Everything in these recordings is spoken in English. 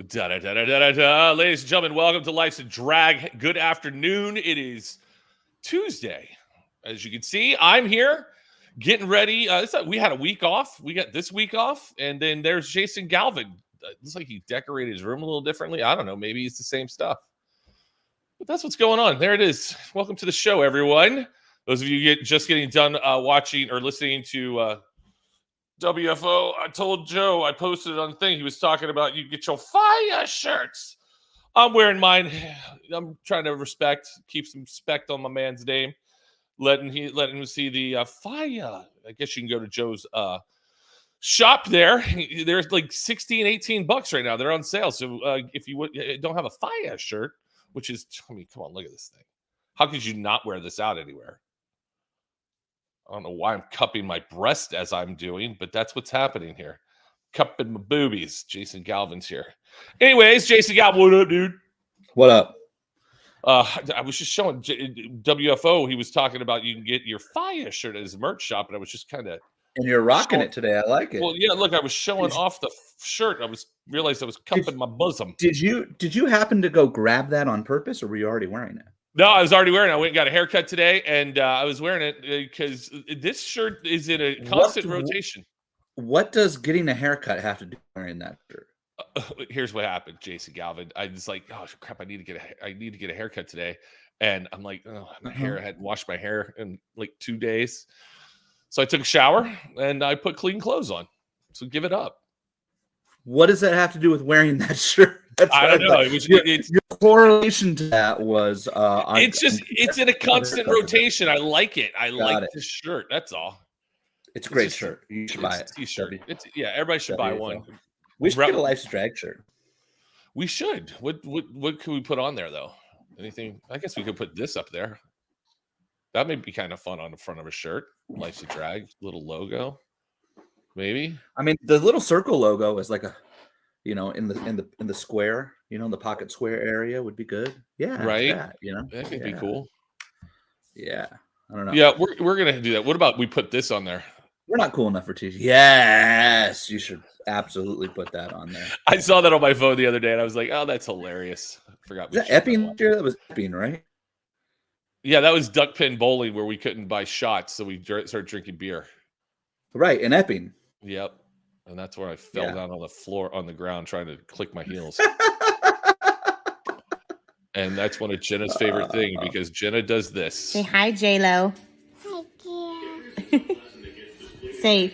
Da-da-da-da-da-da. Ladies and gentlemen, welcome to Life's a Drag. Good afternoon. It is Tuesday. As you can see, I'm here getting ready. We had a week off. We got this week off. And then there's Jason Galvin. Looks like he decorated his room a little differently. I don't know. Maybe it's the same stuff. But that's what's going on. There it is. Welcome to the show, everyone. Those of you just getting done watching or listening to WFO, I told Joe, I posted it on the thing. He was talking about you get your fire shirts. I'm wearing mine. I'm trying to keep some respect on my man's name. Letting him see the fire. I guess you can go to Joe's shop there. There's like $16, $18 right now. They're on sale. So if you don't have a fire shirt, which is, I mean, come on, look at this thing. How could you not wear this out anywhere? I don't know why I'm cupping my breast as I'm doing, but that's what's happening here. Cupping my boobies. Jason Galvin's here. Anyways, Jason Galvin, what up, dude? What up? I was just showing WFO. He was talking about you can get your fire shirt at his merch shop, and I was just kind of. And you're rocking it today. I like it. Well, yeah. Look, I was showing off the shirt. Realized I was cupping my bosom. Did you happen to go grab that on purpose, or were you already wearing it? No, I was already wearing it. I went and got a haircut today, and I was wearing it because this shirt is in a constant rotation. What does getting a haircut have to do with wearing that shirt? Here's what happened, Jason Galvin. I was like, oh crap, I need to get a haircut today, and I'm like, oh, my hair. I hadn't washed my hair in like 2 days, so I took a shower and I put clean clothes on. So give it up. What does that have to do with wearing that shirt? I don't know. Your correlation to that was it's in a constant rotation. I like it. I like this shirt. That's all. It's a great shirt. You should buy it. T-shirt. Everybody should buy one. We should get a Life's Drag shirt. We should. What could we put on there though? Anything? I guess we could put this up there. That may be kind of fun on the front of a shirt. Life's a Drag, little logo. Maybe. I mean, the little circle logo is like a, in the square, the pocket square area would be good. Yeah. Right. That could be cool. Yeah. I don't know. Yeah, we're gonna do that. What about we put this on there? We're not cool enough for t-shirts. Yes, you should absolutely put that on there. I saw that on my phone the other day, and I was like, "Oh, that's hilarious." I forgot. Was that Epping? That was Epping, right? Yeah, that was duck pin bowling where we couldn't buy shots, so we started drinking beer. Right, in Epping. Yep, and that's where I fell down on the floor, on the ground, trying to click my heels. And that's one of Jenna's favorite things because Jenna does this. Say hi, J-Lo. Hi, dear. Say.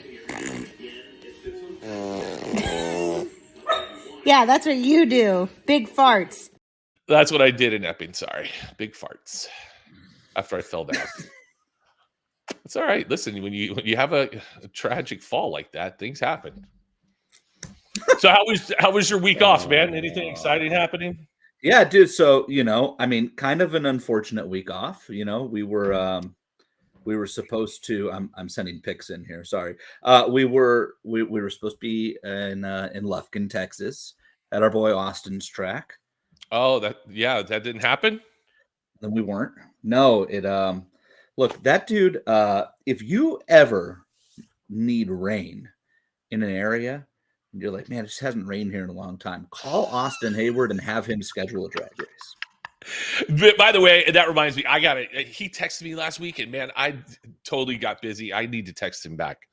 Yeah, that's what you do. Big farts. That's what I did in Epping. Sorry. Big farts. After I fell down. It's all right. Listen, when you have a tragic fall like that, things happen. So how was your week off, man? Anything exciting happening? Yeah, dude. So, kind of an unfortunate week off. We were supposed to. I'm sending pics in here. Sorry. We were supposed to be in Lufkin, Texas, at our boy Austin's track. Oh, that didn't happen. Then we weren't. No, it. Look, that dude. If you ever need rain in an area, and you're like, man, it just hasn't rained here in a long time, call Austin Hayward and have him schedule a drag race. But by the way, that reminds me, he texted me last week, and man, I totally got busy. I need to text him back.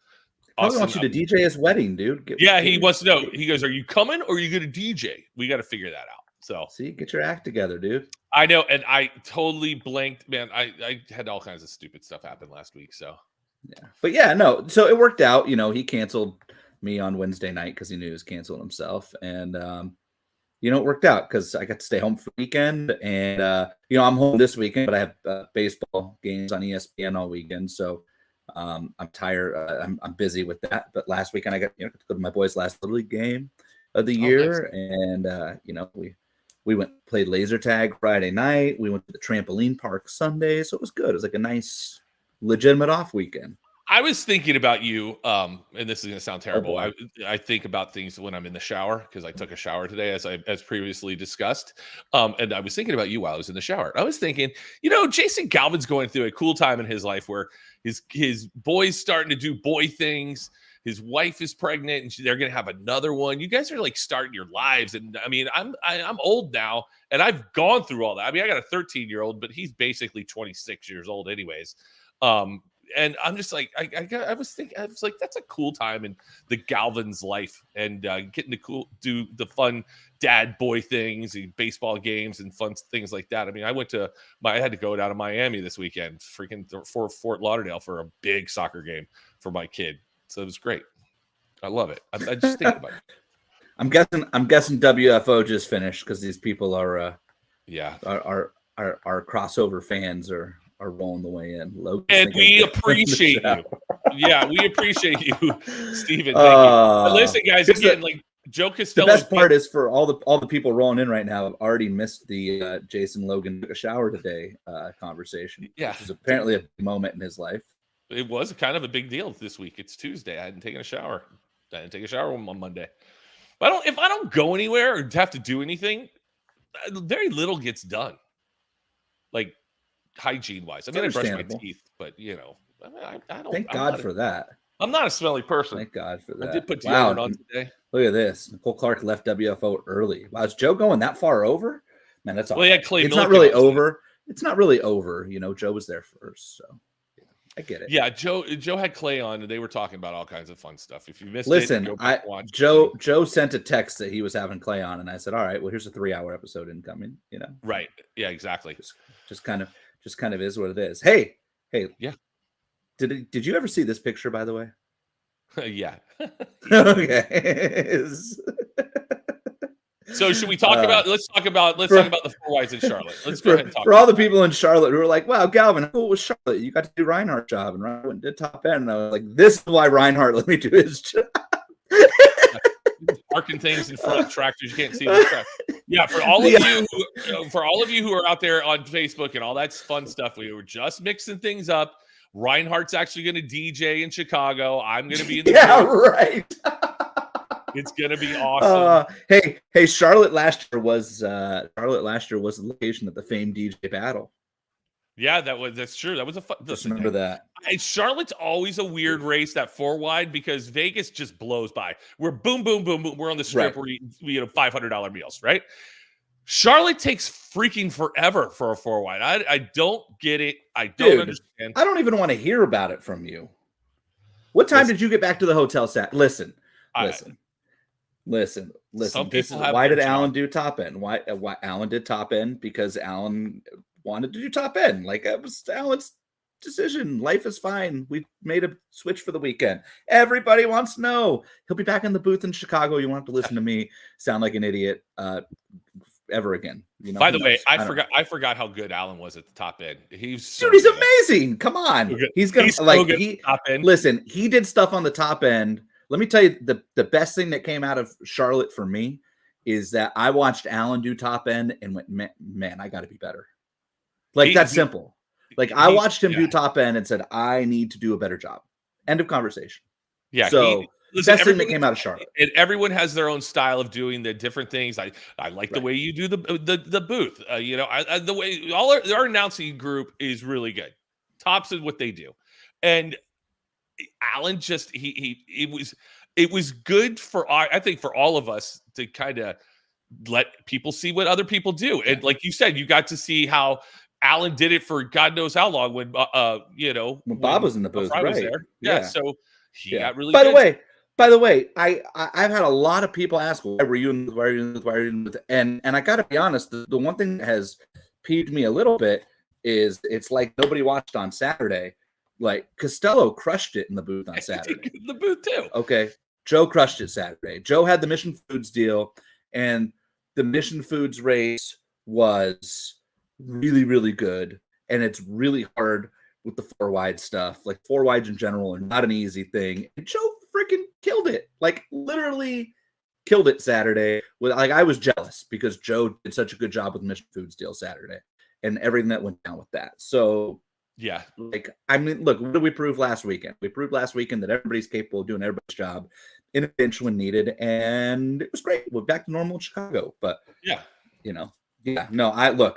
Austin wants you to DJ his wedding, dude. He wants to know. He goes, "Are you coming or are you going to DJ?" We got to figure that out. So see, get your act together, dude. I know, and I totally blanked, man. I had all kinds of stupid stuff happen last week, so yeah. But yeah, no. So it worked out. He canceled me on Wednesday night because he knew he was canceling himself, and it worked out because I got to stay home for the weekend, and I'm home this weekend, but I have baseball games on ESPN all weekend, so I'm tired. I'm busy with that. But last weekend I got to go to my boys' last Little League game of the year, nice. And we went played laser tag Friday night. We went to the trampoline park Sunday, so it was good. It was like a nice, legitimate off weekend. I was thinking about you, and this is going to sound terrible. I think about things when I'm in the shower because I took a shower today, as previously discussed. And I was thinking about you while I was in the shower. I was thinking, Jason Galvin's going through a cool time in his life where his boys starting to do boy things. his wife is pregnant, and they're going to have another one. You guys are like starting your lives, and I mean, I'm old now, and I've gone through all that. I mean, I got a 13-year-old, but he's basically 26 years old, anyways. And I'm just like, I was like, that's a cool time in the Galvin's life, and getting to do the fun dad boy things, and baseball games, and fun things like that. I mean, I had to go down to Miami this weekend, freaking for Fort Lauderdale for a big soccer game for my kid. So it was great. I love it. I just think about it. I'm guessing WFO just finished because these people are our crossover fans are rolling the way in. And we appreciate you. Yeah, we appreciate you, Steven. Thank you. But listen, guys, again, like Joe Costello. The best part is for all the people rolling in right now have already missed the Jason Logan took a shower today conversation. Yeah, which is apparently a big moment in his life. It was kind of a big deal this week. It's Tuesday. I hadn't taken a shower. I didn't take a shower on Monday. But if I don't go anywhere or have to do anything, very little gets done. Like hygiene wise. I mean, I brush my teeth, but I don't. Thank God for that. I'm not a smelly person. Thank God for that. I did put deodorant on today. Look at this. Nicole Clark left WFO early. Wow, is Joe going that far over? Man, that's all. Well, yeah, Clay. It's not really over. It's not really over. Joe was there first, so I get it. Yeah, Joe had Clay on, and they were talking about all kinds of fun stuff. If you missed Joe sent a text that he was having Clay on, and I said, all right, well, here's a 3-hour episode incoming. Right? Yeah, exactly. Just kind of is what it is. Hey, yeah. Did you ever see this picture, by the way? Yeah. Okay. So should we talk about? Let's talk about the four wides in Charlotte. Let's go ahead and talk. For all the people in Charlotte who were like, "Wow, Galvin, how cool was Charlotte? You got to do Reinhardt's job, and Reinhardt did top end." And I was like, "This is why Reinhardt let me do his job." Parking things in front of tractors, you can't see the track. Yeah, for all of you who are out there on Facebook and all that fun stuff, we were just mixing things up. Reinhardt's actually going to DJ in Chicago. I'm going to be in the right. It's going to be awesome. Hey, Charlotte last year was the location of the famed DJ battle. Yeah, that's true. That was a fun. Just remember that. Charlotte's always a weird race, that 4 wide, because Vegas just blows by. We're boom, boom, boom, boom. We're on the strip. Right. We're eating $500 meals, right? Charlotte takes freaking forever for a 4 wide. I don't get it. I don't understand. I don't even want to hear about it from you. What time did you get back to the hotel set? Listen. Listen. Why did Alan do top end? Why Alan did top end? Because Alan wanted to do top end. Like, it was Alan's decision. Life is fine. We made a switch for the weekend. Everybody wants to know. He'll be back in the booth in Chicago. You won't have to listen to me sound like an idiot ever again. By the way, I forgot how good Alan was at the top end. He's amazing. Come on. He's top end. Listen, he did stuff on the top end. Let me tell you, the best thing that came out of Charlotte for me is that I watched Alan do top end and went, man, I got to be better. Like, that's simple. Like, I watched him do top end and said, I need to do a better job. End of conversation. Yeah. So best thing that came out of Charlotte. And everyone has their own style of doing the different things. I like the way you do the booth. The way our announcing group is really good. Tops is what they do. And Alan just it was good I think for all of us to kind of let people see what other people do. And like you said, you got to see how Alan did it for God knows how long when when Bob was in the booth, right? Was there. Yeah. So he got really By good. By the way, I've had a lot of people ask, why were you in the and I gotta be honest, the one thing that has peeved me a little bit is it's like nobody watched on Saturday. Like, Costello crushed it in the booth on Saturday. In the booth too. Okay. Joe crushed it Saturday. Joe had the Mission Foods deal, and the Mission Foods race was really, really good. And it's really hard with the 4 wide stuff. Like, 4 wides in general are not an easy thing. And Joe freaking killed it. Like, literally killed it Saturday. I was jealous because Joe did such a good job with the Mission Foods deal Saturday and everything that went down with that. So, yeah. Like, I mean, look, what did we prove last weekend? We proved last weekend that everybody's capable of doing everybody's job in a pinch when needed, and it was great. We're back to normal in Chicago. But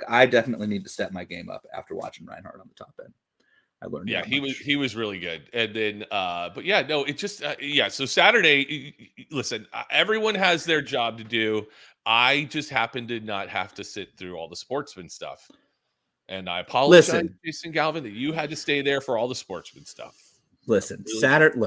I definitely need to step my game up after watching Reinhardt on the top end. I learned. Yeah, that he much. was really good. And then but yeah, no, it just yeah, so Saturday listen, everyone has their job to do. I just happen to not have to sit through all the sportsman stuff. And I apologize, Listen, Jason Galvin, that you had to stay there for all the sportsman stuff. listen. Really? Saturday.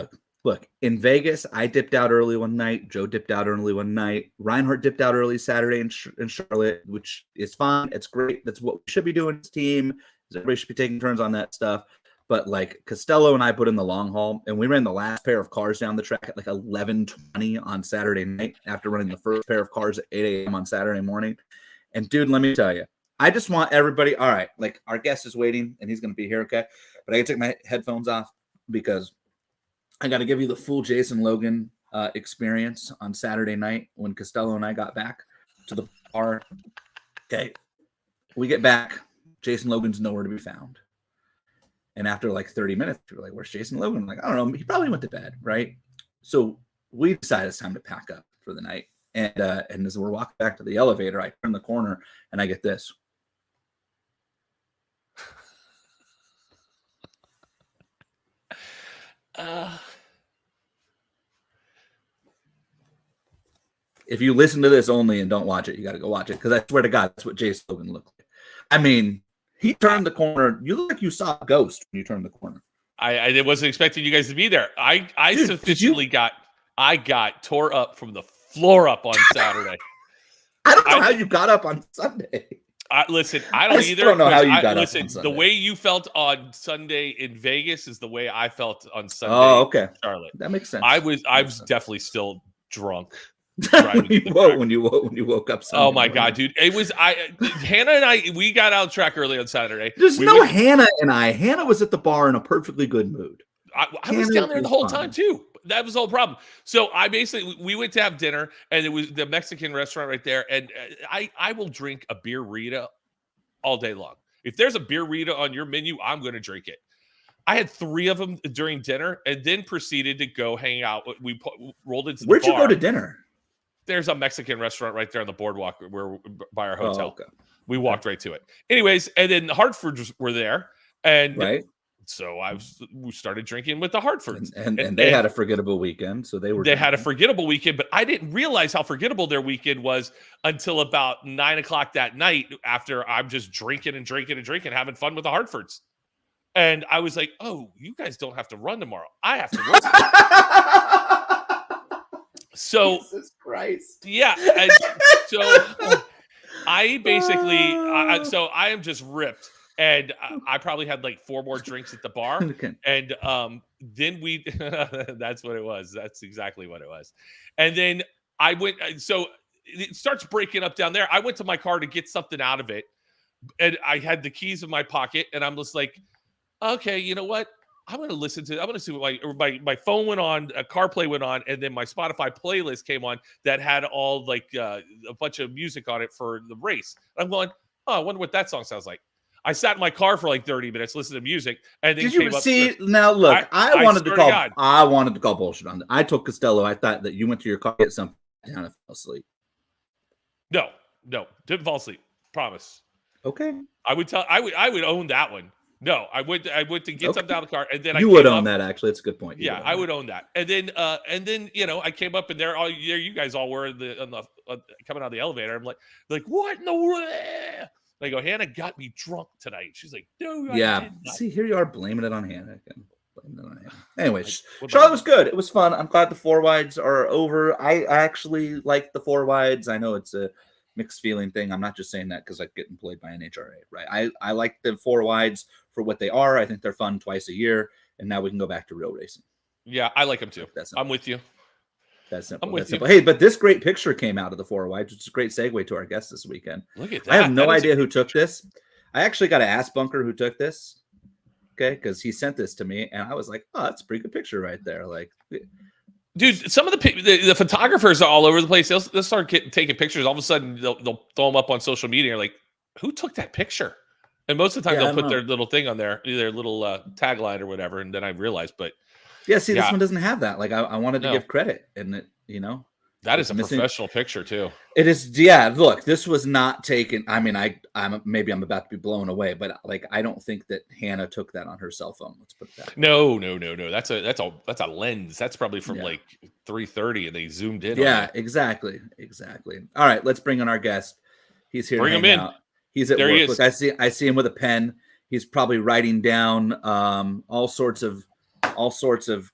Look. In Vegas, I dipped out early one night. Joe dipped out early one night. Reinhardt dipped out early Saturday in Charlotte, which is fine. It's great. That's what we should be doing as a team. Everybody should be taking turns on that stuff. But like Costello and I put in the long haul, and we ran the last pair of cars down the track at like 11:20 on Saturday night after running the first pair of cars at 8 a.m. on Saturday morning. And dude, let me tell you, I just want everybody. All right, like our guest is waiting, and he's going to be here, okay? But I can take my headphones off because I got to give you the full Jason Logan experience on Saturday night when Costello and I got back to the bar. Okay, we get back. Jason Logan's nowhere to be found. And after like 30 minutes, we were like, where's Jason Logan? I'm like, I don't know. He probably went to bed, right? So we decided it's time to pack up for the night. And as we're walking back to the elevator, I turn the corner and I get this. If you listen to this only and don't watch it, you got to go watch it because I swear to God, that's what Jason Logan looked like. I mean, he turned the corner. You look like you saw a ghost when you turned the corner. I wasn't expecting you guys to be there. I Dude, sufficiently got tore up from the floor up on Saturday. I don't know how you got up on Sunday. Listen, I don't either. Don't know how you got listen, up on Sunday. The way you felt on Sunday in Vegas is the way I felt on Sunday. Oh, okay. In Charlotte. That makes sense. I was definitely still drunk. when you woke up Sunday Oh my morning. God, dude. It was Hannah and I, we got out track early on Saturday. There's no Hannah and I. Hannah was at the bar in a perfectly good mood. I was down there the whole time too. That was the whole problem. So we went to have dinner, and it was the Mexican restaurant right there. And I will drink a beer Rita all day long. If there's a beer Rita on your menu, I'm going to drink it. I had 3 of them during dinner, and then proceeded to go hang out. We rolled into the bar. Where'd you go to dinner? There's a Mexican restaurant right there on the boardwalk by our hotel. Oh, okay. We walked right to it. Anyways, and then the Hartfords were there, and right. So we started drinking with the Hartfords, and they had a forgettable weekend. So they had a forgettable weekend, but I didn't realize how forgettable their weekend was until about 9 o'clock that night. After I'm just drinking, having fun with the Hartfords, and I was like, "Oh, you guys don't have to run tomorrow. I have to run." So, Jesus Christ. Yeah. And so I basically, so I am just ripped. And I probably had like 4 more drinks at the bar. Okay. And then that's what it was. That's exactly what it was. And then I went, so it starts breaking up down there. I went to my car to get something out of it. And I had the keys in my pocket. And I'm just like, okay, you know what? I'm going to see what my phone went on, CarPlay went on, and then my Spotify playlist came on that had all like a bunch of music on it for the race. I'm going, oh, I wonder what that song sounds like. I sat in my car for like 30 minutes listening to music, and then did you see? Now look, I wanted to call bullshit on that. I told Costello. I thought that you went to your car, get something down, and fell asleep. No, didn't fall asleep. Promise. Okay. I would own that one. No, I went to get something out of the car, and then you would own that. Actually, it's a good point. Yeah, I would own that. And then I came up, and there you guys all were coming out of the elevator. I'm like what in the world? And I go, Hannah got me drunk tonight. She's like, no, yeah. See, here you are blaming it on Hannah again. Anyways, Charlotte was good. It was fun. I'm glad the 4 wides are over. I actually like the 4 wides. I know it's a mixed feeling thing. I'm not just saying that because I'm getting played by NHRA, right? I like the 4 wides for what they are. I think they're fun twice a year, and now we can go back to real racing. Yeah, I like them too. I'm with you. That's simple. That's simple. Hey, but this great picture came out of the 4 wides, which is a great segue to our guest this weekend. Look at that. I have no idea who took this. I actually got to ask Bunker who took this. Okay, because he sent this to me, and I was like, "Oh, that's a pretty good picture right there." Like, dude, some of the photographers are all over the place. They'll start taking pictures. All of a sudden, they'll throw them up on social media. You're like, who took that picture? And most of the time, they'll put their little thing on there, their little tagline or whatever. And then I realized, but yeah, see, this one doesn't have that. Like, I wanted to give credit, and That It's is a missing. professional picture too. It is. Yeah. Look, this was not taken. I mean, I'm maybe I'm about to be blown away, but like I don't think that Hannah took that on her cell phone. Let's put it that way. No. That's a lens. That's probably from Yeah. like 330, and they zoomed in. Yeah, on you. exactly. All right, let's bring in our guest. He's here Bring to him hang in. out. He's at There work. he is. Look, I see him with a pen. He's probably writing down all sorts of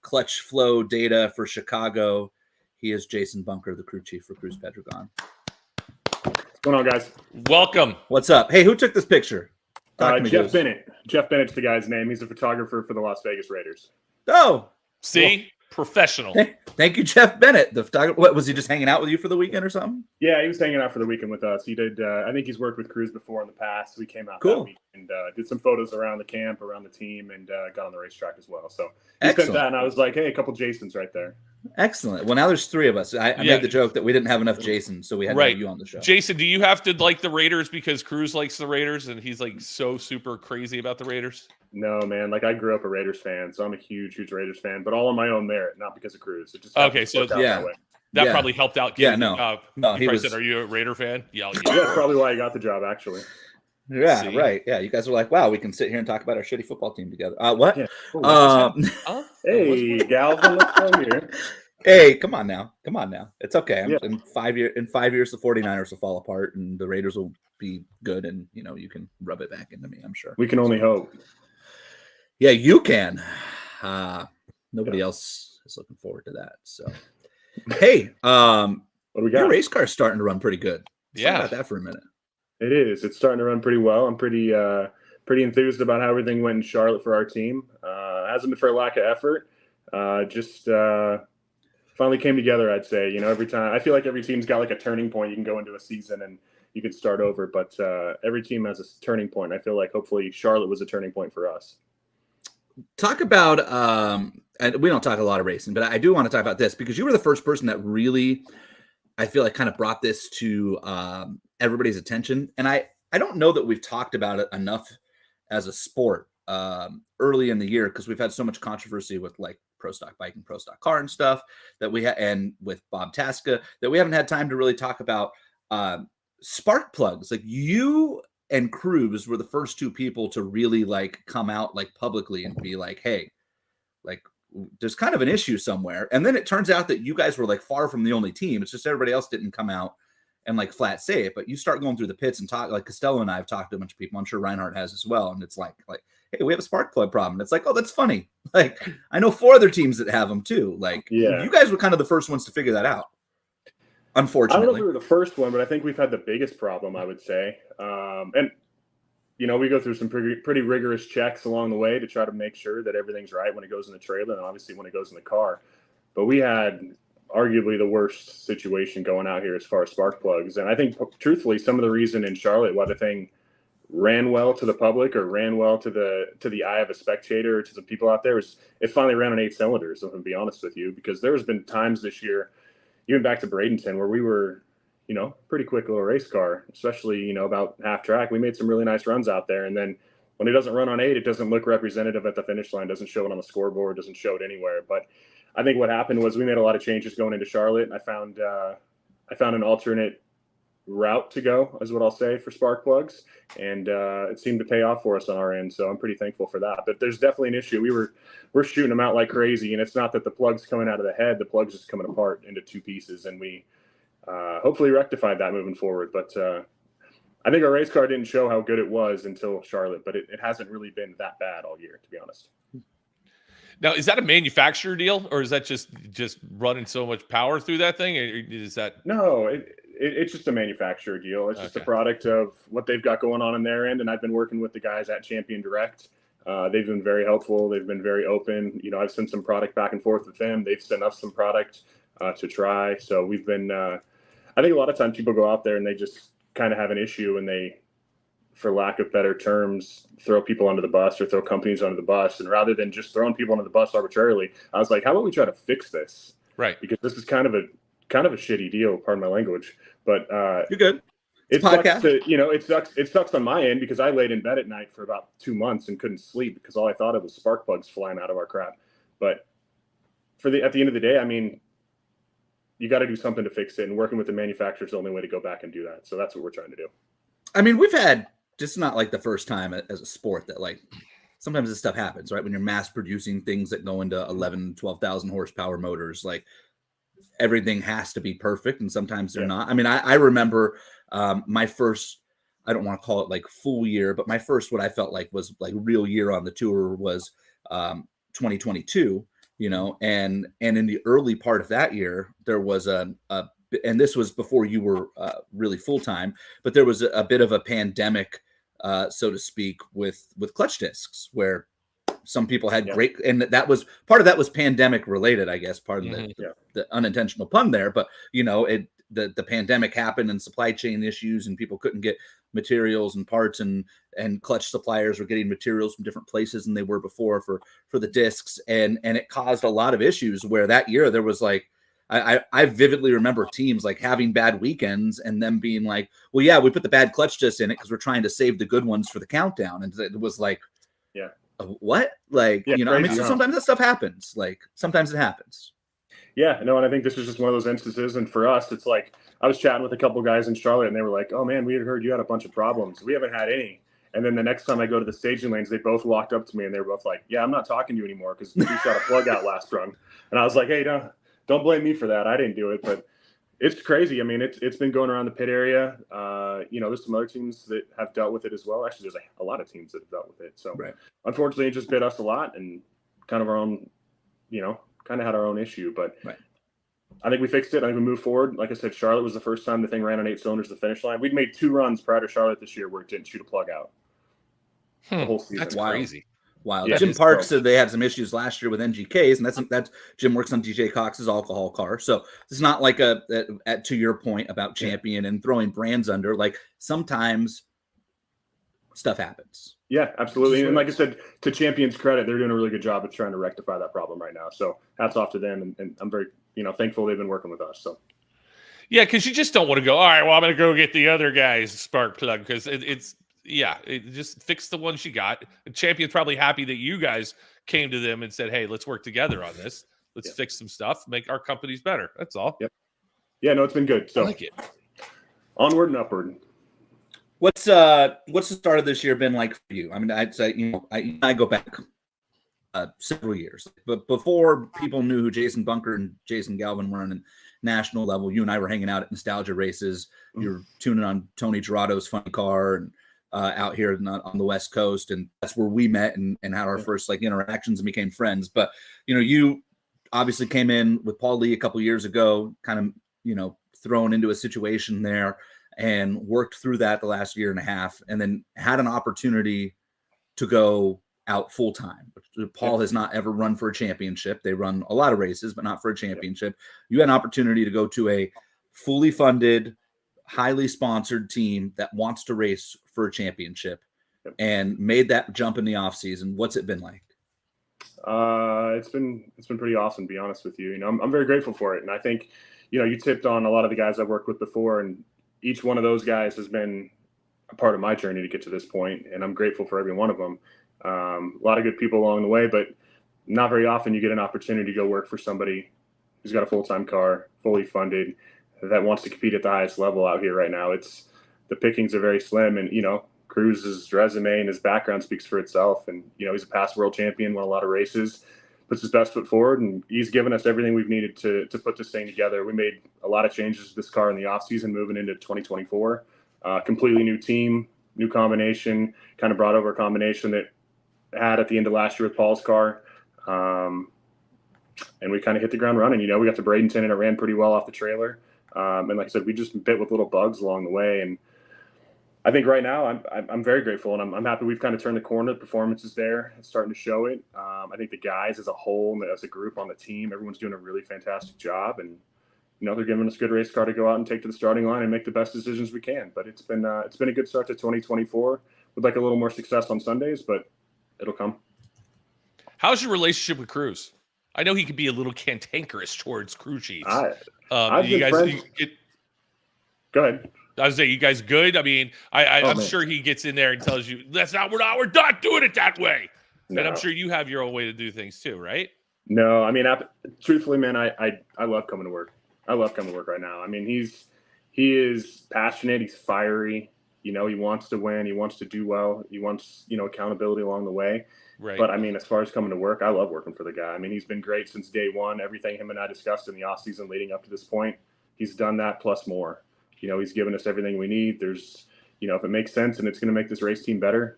clutch flow data for Chicago. He is Jason Bunker, the crew chief for Cruise Pedregon. What's going on, guys? Welcome. What's up? Hey, who took this picture? Talk to me, Jeff dudes. Bennett. Jeff Bennett's the guy's name. He's a photographer for the Las Vegas Raiders. Oh, See, professional. thank you, Jeff Bennett. The photographer. What was he just hanging out with you for the weekend or something? Yeah, he was hanging out for the weekend with us. He did. I think he's worked with Cruise before in the past. We came out that week and did some photos around the camp, around the team, and got on the racetrack as well. So he spent that, and I was like, "Hey, a couple Jasons right there." Excellent. Well, now there's three of us. I made the joke that we didn't have enough Jason, so we had to have you on the show. Jason, do you have to like the Raiders because Cruz likes the Raiders and he's like so super crazy about the Raiders? No, man. Like I grew up a Raiders fan, so I'm a huge Raiders fan, but all on my own merit, not because of Cruz. It just okay. So that probably helped out. Yeah, no, he probably said, "Are you a Raider fan?" Yeah, that's probably why I got the job actually. Yeah, see? Right. Yeah, you guys were like, "Wow, we can sit here and talk about our shitty football team together." What? Yeah. Hey, Galvin, let's go here. Hey, come on now. It's okay. In 5 years, the 49ers will fall apart, and the Raiders will be good, and you can rub it back into me. I'm sure. We can only hope. Yeah, you can. Nobody else is looking forward to that. So, hey, what do we got? Your race car's starting to run pretty good. Let's talk about that for a minute. It is. It's starting to run pretty well. I'm pretty enthused about how everything went in Charlotte for our team. It hasn't been for a lack of effort. Just finally came together, I'd say. Every time I feel like every team's got like a turning point. You can go into a season and you can start over, but every team has a turning point. I feel like hopefully Charlotte was a turning point for us. Talk about and we don't talk a lot of racing, but I do want to talk about this because you were the first person that really, I feel like, kind of brought this to everybody's attention. And I don't know that we've talked about it enough as a sport early in the year because we've had so much controversy with like Pro Stock Bike and Pro Stock Car and stuff that we had, and with Bob Tasca, that we haven't had time to really talk about spark plugs. Like you and Cruz were the first two people to really like come out like publicly and be like, hey, like there's kind of an issue somewhere. And then it turns out that you guys were like far from the only team. It's just everybody else didn't come out and like flat say it. But you start going through the pits and talk, like Costello and I have talked to a bunch of people. I'm sure Reinhardt has as well. And it's like, hey, we have a spark plug problem. It's like, oh, that's funny. Like I know 4 other teams that have them too. Like you guys were kind of the first ones to figure that out. Unfortunately, I don't know if we were the first one, but I think we've had the biggest problem, I would say. And we go through some pretty rigorous checks along the way to try to make sure that everything's right when it goes in the trailer and obviously when it goes in the car. But we had arguably the worst situation going out here as far as spark plugs. And I think, truthfully, some of the reason in Charlotte why the thing ran well to the public or ran well to the eye of a spectator or to the people out there was it finally ran on 8 cylinders, if I'm be honest with you, because there's been times this year, even back to Bradenton, where we were, pretty quick little race car, especially, about half track. We made some really nice runs out there. And then when it doesn't run on 8, it doesn't look representative at the finish line, doesn't show it on the scoreboard, doesn't show it anywhere. But I think what happened was we made a lot of changes going into Charlotte. I found an alternate route to go, is what I'll say, for spark plugs. And it seemed to pay off for us on our end. So I'm pretty thankful for that. But there's definitely an issue. We're shooting them out like crazy. And it's not that the plug's coming out of the head. The plug's just coming apart into 2 pieces. And we hopefully rectified that moving forward. But I think our race car didn't show how good it was until Charlotte. But it hasn't really been that bad all year, to be honest. Now, is that a manufacturer deal, or is that just running so much power through that thing? Or is that no? It's just a manufacturer deal. It's just a product of what they've got going on their end. And I've been working with the guys at Champion Direct. They've been very helpful. They've been very open. I've sent some product back and forth with them. They've sent us some product to try. So we've been. I think a lot of times people go out there and they just kind of have an issue and they, for lack of better terms, throw people under the bus or throw companies under the bus. And rather than just throwing people under the bus arbitrarily, I was like, how about we try to fix this? Right. Because this is kind of a shitty deal, pardon my language. But you're good. It sucks it sucks on my end because I laid in bed at night for about 2 months and couldn't sleep because all I thought of was spark plugs flying out of our crap. But at the end of the day, I mean, you got to do something to fix it, and working with the manufacturer is the only way to go back and do that. So that's what we're trying to do. I mean, we've had just not like the first time as a sport that like sometimes this stuff happens, right? When you're mass producing things that go into 11, 12,000 horsepower motors, like everything has to be perfect. And sometimes they're not. I mean, I remember my first, I don't want to call it like full year, but my first, what I felt like was like real year on the tour was 2022, you know, and in the early part of that year, there was and this was before you were really full-time, but there was a bit of a pandemic, so to speak, with clutch discs where some people had great, and that was part of that was pandemic related, I guess, part of the unintentional pun there, but you know, the pandemic happened and supply chain issues and people couldn't get materials and parts, and clutch suppliers were getting materials from different places than they were before for the discs. And it caused a lot of issues where that year there was like, I vividly remember teams like having bad weekends and them being like, well, yeah, we put the bad clutch discs in it because we're trying to save the good ones for the countdown. And it was like, what? Like, you know, I mean, so sometimes that stuff happens. Like sometimes it happens. Yeah, no, and I think this is just one of those instances. And for us, it's like I was chatting with a couple guys in Charlotte, and they were like, "Oh man, we had heard you had a bunch of problems. We haven't had any." And then the next time I go to the staging lanes, they both walked up to me and they were both like, "Yeah, I'm not talking to you anymore because you shot a plug out last run." And I was like, "Hey, don't blame me for that. I didn't do it." But it's crazy. I mean, it's been going around the pit area. You know, there's some other teams that have dealt with it as well. Actually, there's a lot of teams that have dealt with it. So unfortunately, it just bit us a lot and kind of our own, you know, kind of had our own issue. But I think we fixed it. I think we moved forward. Like I said, Charlotte was the first time the thing ran on 8 cylinders to the finish line. We'd made 2 runs prior to Charlotte this year where it didn't shoot a plug out. The whole season. That's crazy. Wow. Yeah, Jim Parks said they had some issues last year with NGKs, and that's Jim works on DJ Cox's alcohol car. So it's not like to your point about Champion and throwing brands under, like sometimes stuff happens. Yeah, absolutely. And like I said, to Champion's credit, they're doing a really good job of trying to rectify that problem right now. So hats off to them. And I'm very, thankful they've been working with us. So. Yeah, because you just don't want to go, all right, well, I'm going to go get the other guy's spark plug because it just fix the ones you got. The Champion's probably happy that you guys came to them and said, hey, let's work together on this. Let's fix some stuff, make our companies better. That's all. Yep. Yeah, no, it's been good. So I like it. Onward and upward. What's the start of this year been like for you? I mean, I'd say, I go back several years, but before people knew who Jason Bunker and Jason Galvin were on a national level, you and I were hanging out at nostalgia races. You were tuning on Tony Gerardo's funny car and out here on the West Coast, and that's where we met and had our first like interactions and became friends. But you obviously came in with Paul Lee a couple years ago, kind of thrown into a situation there and worked through that the last year and a half, and then had an opportunity to go out full time. Paul has not ever run for a championship. They run a lot of races, but not for a championship. You had an opportunity to go to a fully funded, highly sponsored team that wants to race for a championship and made that jump in the off season. What's it been like? It's been pretty awesome, to be honest with you. I'm very grateful for it. And I think, you tipped on a lot of the guys I've worked with before, and each one of those guys has been a part of my journey to get to this point, and I'm grateful for every one of them. A lot of good people along the way, but not very often you get an opportunity to go work for somebody who's got a full-time car, fully funded, that wants to compete at the highest level out here right now. The pickings are very slim, and Cruz's resume and his background speaks for itself. And he's a past world champion, won a lot of races, puts his best foot forward, and he's given us everything we've needed to put this thing together. We made a lot of changes to this car in the off season, moving into 2024. Completely new team, new combination. Kind of brought over a combination that had at the end of last year with Paul's car. And we kind of hit the ground running. We got to Bradenton and it ran pretty well off the trailer. And like I said, we just bit with little bugs along the way. And I think right now I'm very grateful, and I'm happy we've kind of turned the corner. The performance is there. It's starting to show it. I think the guys as a whole, as a group on the team, everyone's doing a really fantastic job. And, they're giving us a good race car to go out and take to the starting line and make the best decisions we can. But it's been a good start to 2024 with like a little more success on Sundays, but it'll come. How's your relationship with Cruz? I know he could be a little cantankerous towards crew chiefs. You guys, go ahead. I was saying, you guys good? I mean, I'm sure he gets in there and tells you, we're not doing it that way. No. And I'm sure you have your own way to do things too, right? No, I mean, truthfully, man, I love coming to work. I love coming to work right now. I mean, he is passionate. He's fiery. You know, he wants to win. He wants to do well. He wants, you know, accountability along the way. Right. But I mean, as far as coming to work, I love working for the guy. I mean, he's been great since day one. Everything him and I discussed in the offseason leading up to this point, he's done that plus more. You know, he's given us everything we need. There's, you know, if it makes sense and it's going to make this race team better,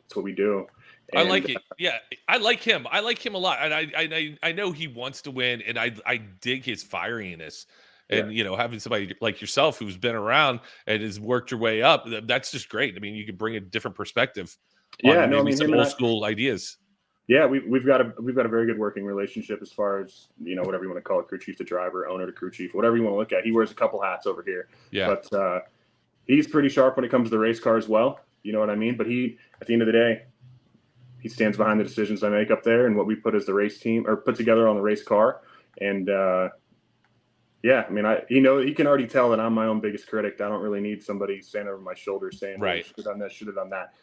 that's what we do. I And like it. Yeah, I like him. I like him a lot, and I know he wants to win, and I dig his fieriness. And Yeah. you know, having somebody like yourself who's been around and has worked your way up, that's just great. I mean, you can bring a different perspective on Yeah, no, I maybe mean, some him and old I, school ideas. yeah, we've got a very good working relationship as far as, you know, whatever you want to call it, crew chief to driver, owner to crew chief, whatever you want to look at. He wears a couple hats over here, Yeah, but he's pretty sharp when it comes to the race car as well. You know what I mean? But he, at the end of the day, he stands behind the decisions I make up there and what we put as the race team or put together on the race car. And yeah, I mean, he can already tell that I'm my own biggest critic. I don't really need somebody standing over my shoulder saying, "Oh, right. should have done this, should have done that."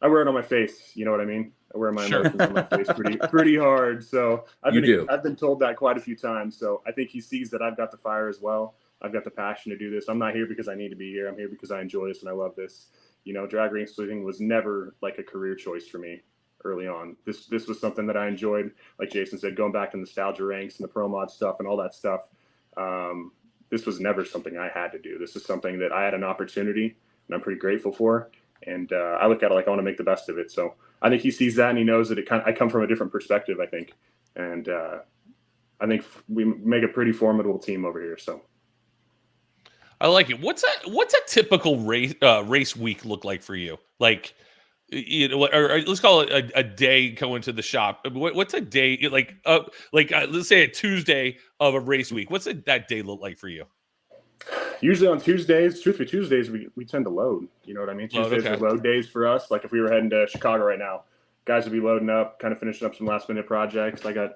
I wear it on my face. You know what I mean? I wear my Sure. emotions on my face pretty hard. So I've been told that quite a few times. So I think he sees that I've got the fire as well. I've got the passion to do this. I'm not here because I need to be here. I'm here because I enjoy this and I love this. You know, drag racing was never like a career choice for me early on. This was something that I enjoyed. Like Jason said, going back to nostalgia ranks and the pro mod stuff and all that stuff. This was never something I had to do. This is something that I had an opportunity and I'm pretty grateful for. And I look at it like I want to make the best of it. So I think he sees that and he knows that I come from a different perspective, I think. And I think we make a pretty formidable team over here. So I like it. What's a typical race week look like for you? Like, you know, or let's call it a day going to the shop. What's a day like? Let's say a Tuesday of a race week. What's that day look like for you? usually on Tuesdays, truthfully Tuesdays, we tend to load. You know what I mean? Tuesdays are load days for us. Like if we were heading to Chicago right now, guys would be loading up, kind of finishing up some last minute projects. I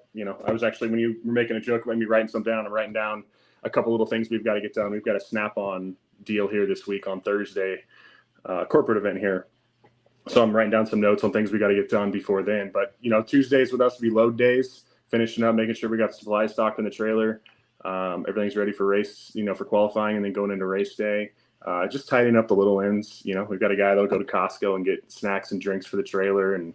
was actually, when you were making a joke about me writing some down, I'm writing down a couple little things we've got to get done. We've got a Snap-on deal here this week on Thursday, corporate event here. So I'm writing down some notes on things we got to get done before then. But, you know, Tuesdays with us would be load days, finishing up, making sure we got supplies stocked in the trailer. Everything's ready for race, you know, for qualifying and then going into race day. Just tidying up the little ends. You know, we've got a guy that'll go to Costco and get snacks and drinks for the trailer. And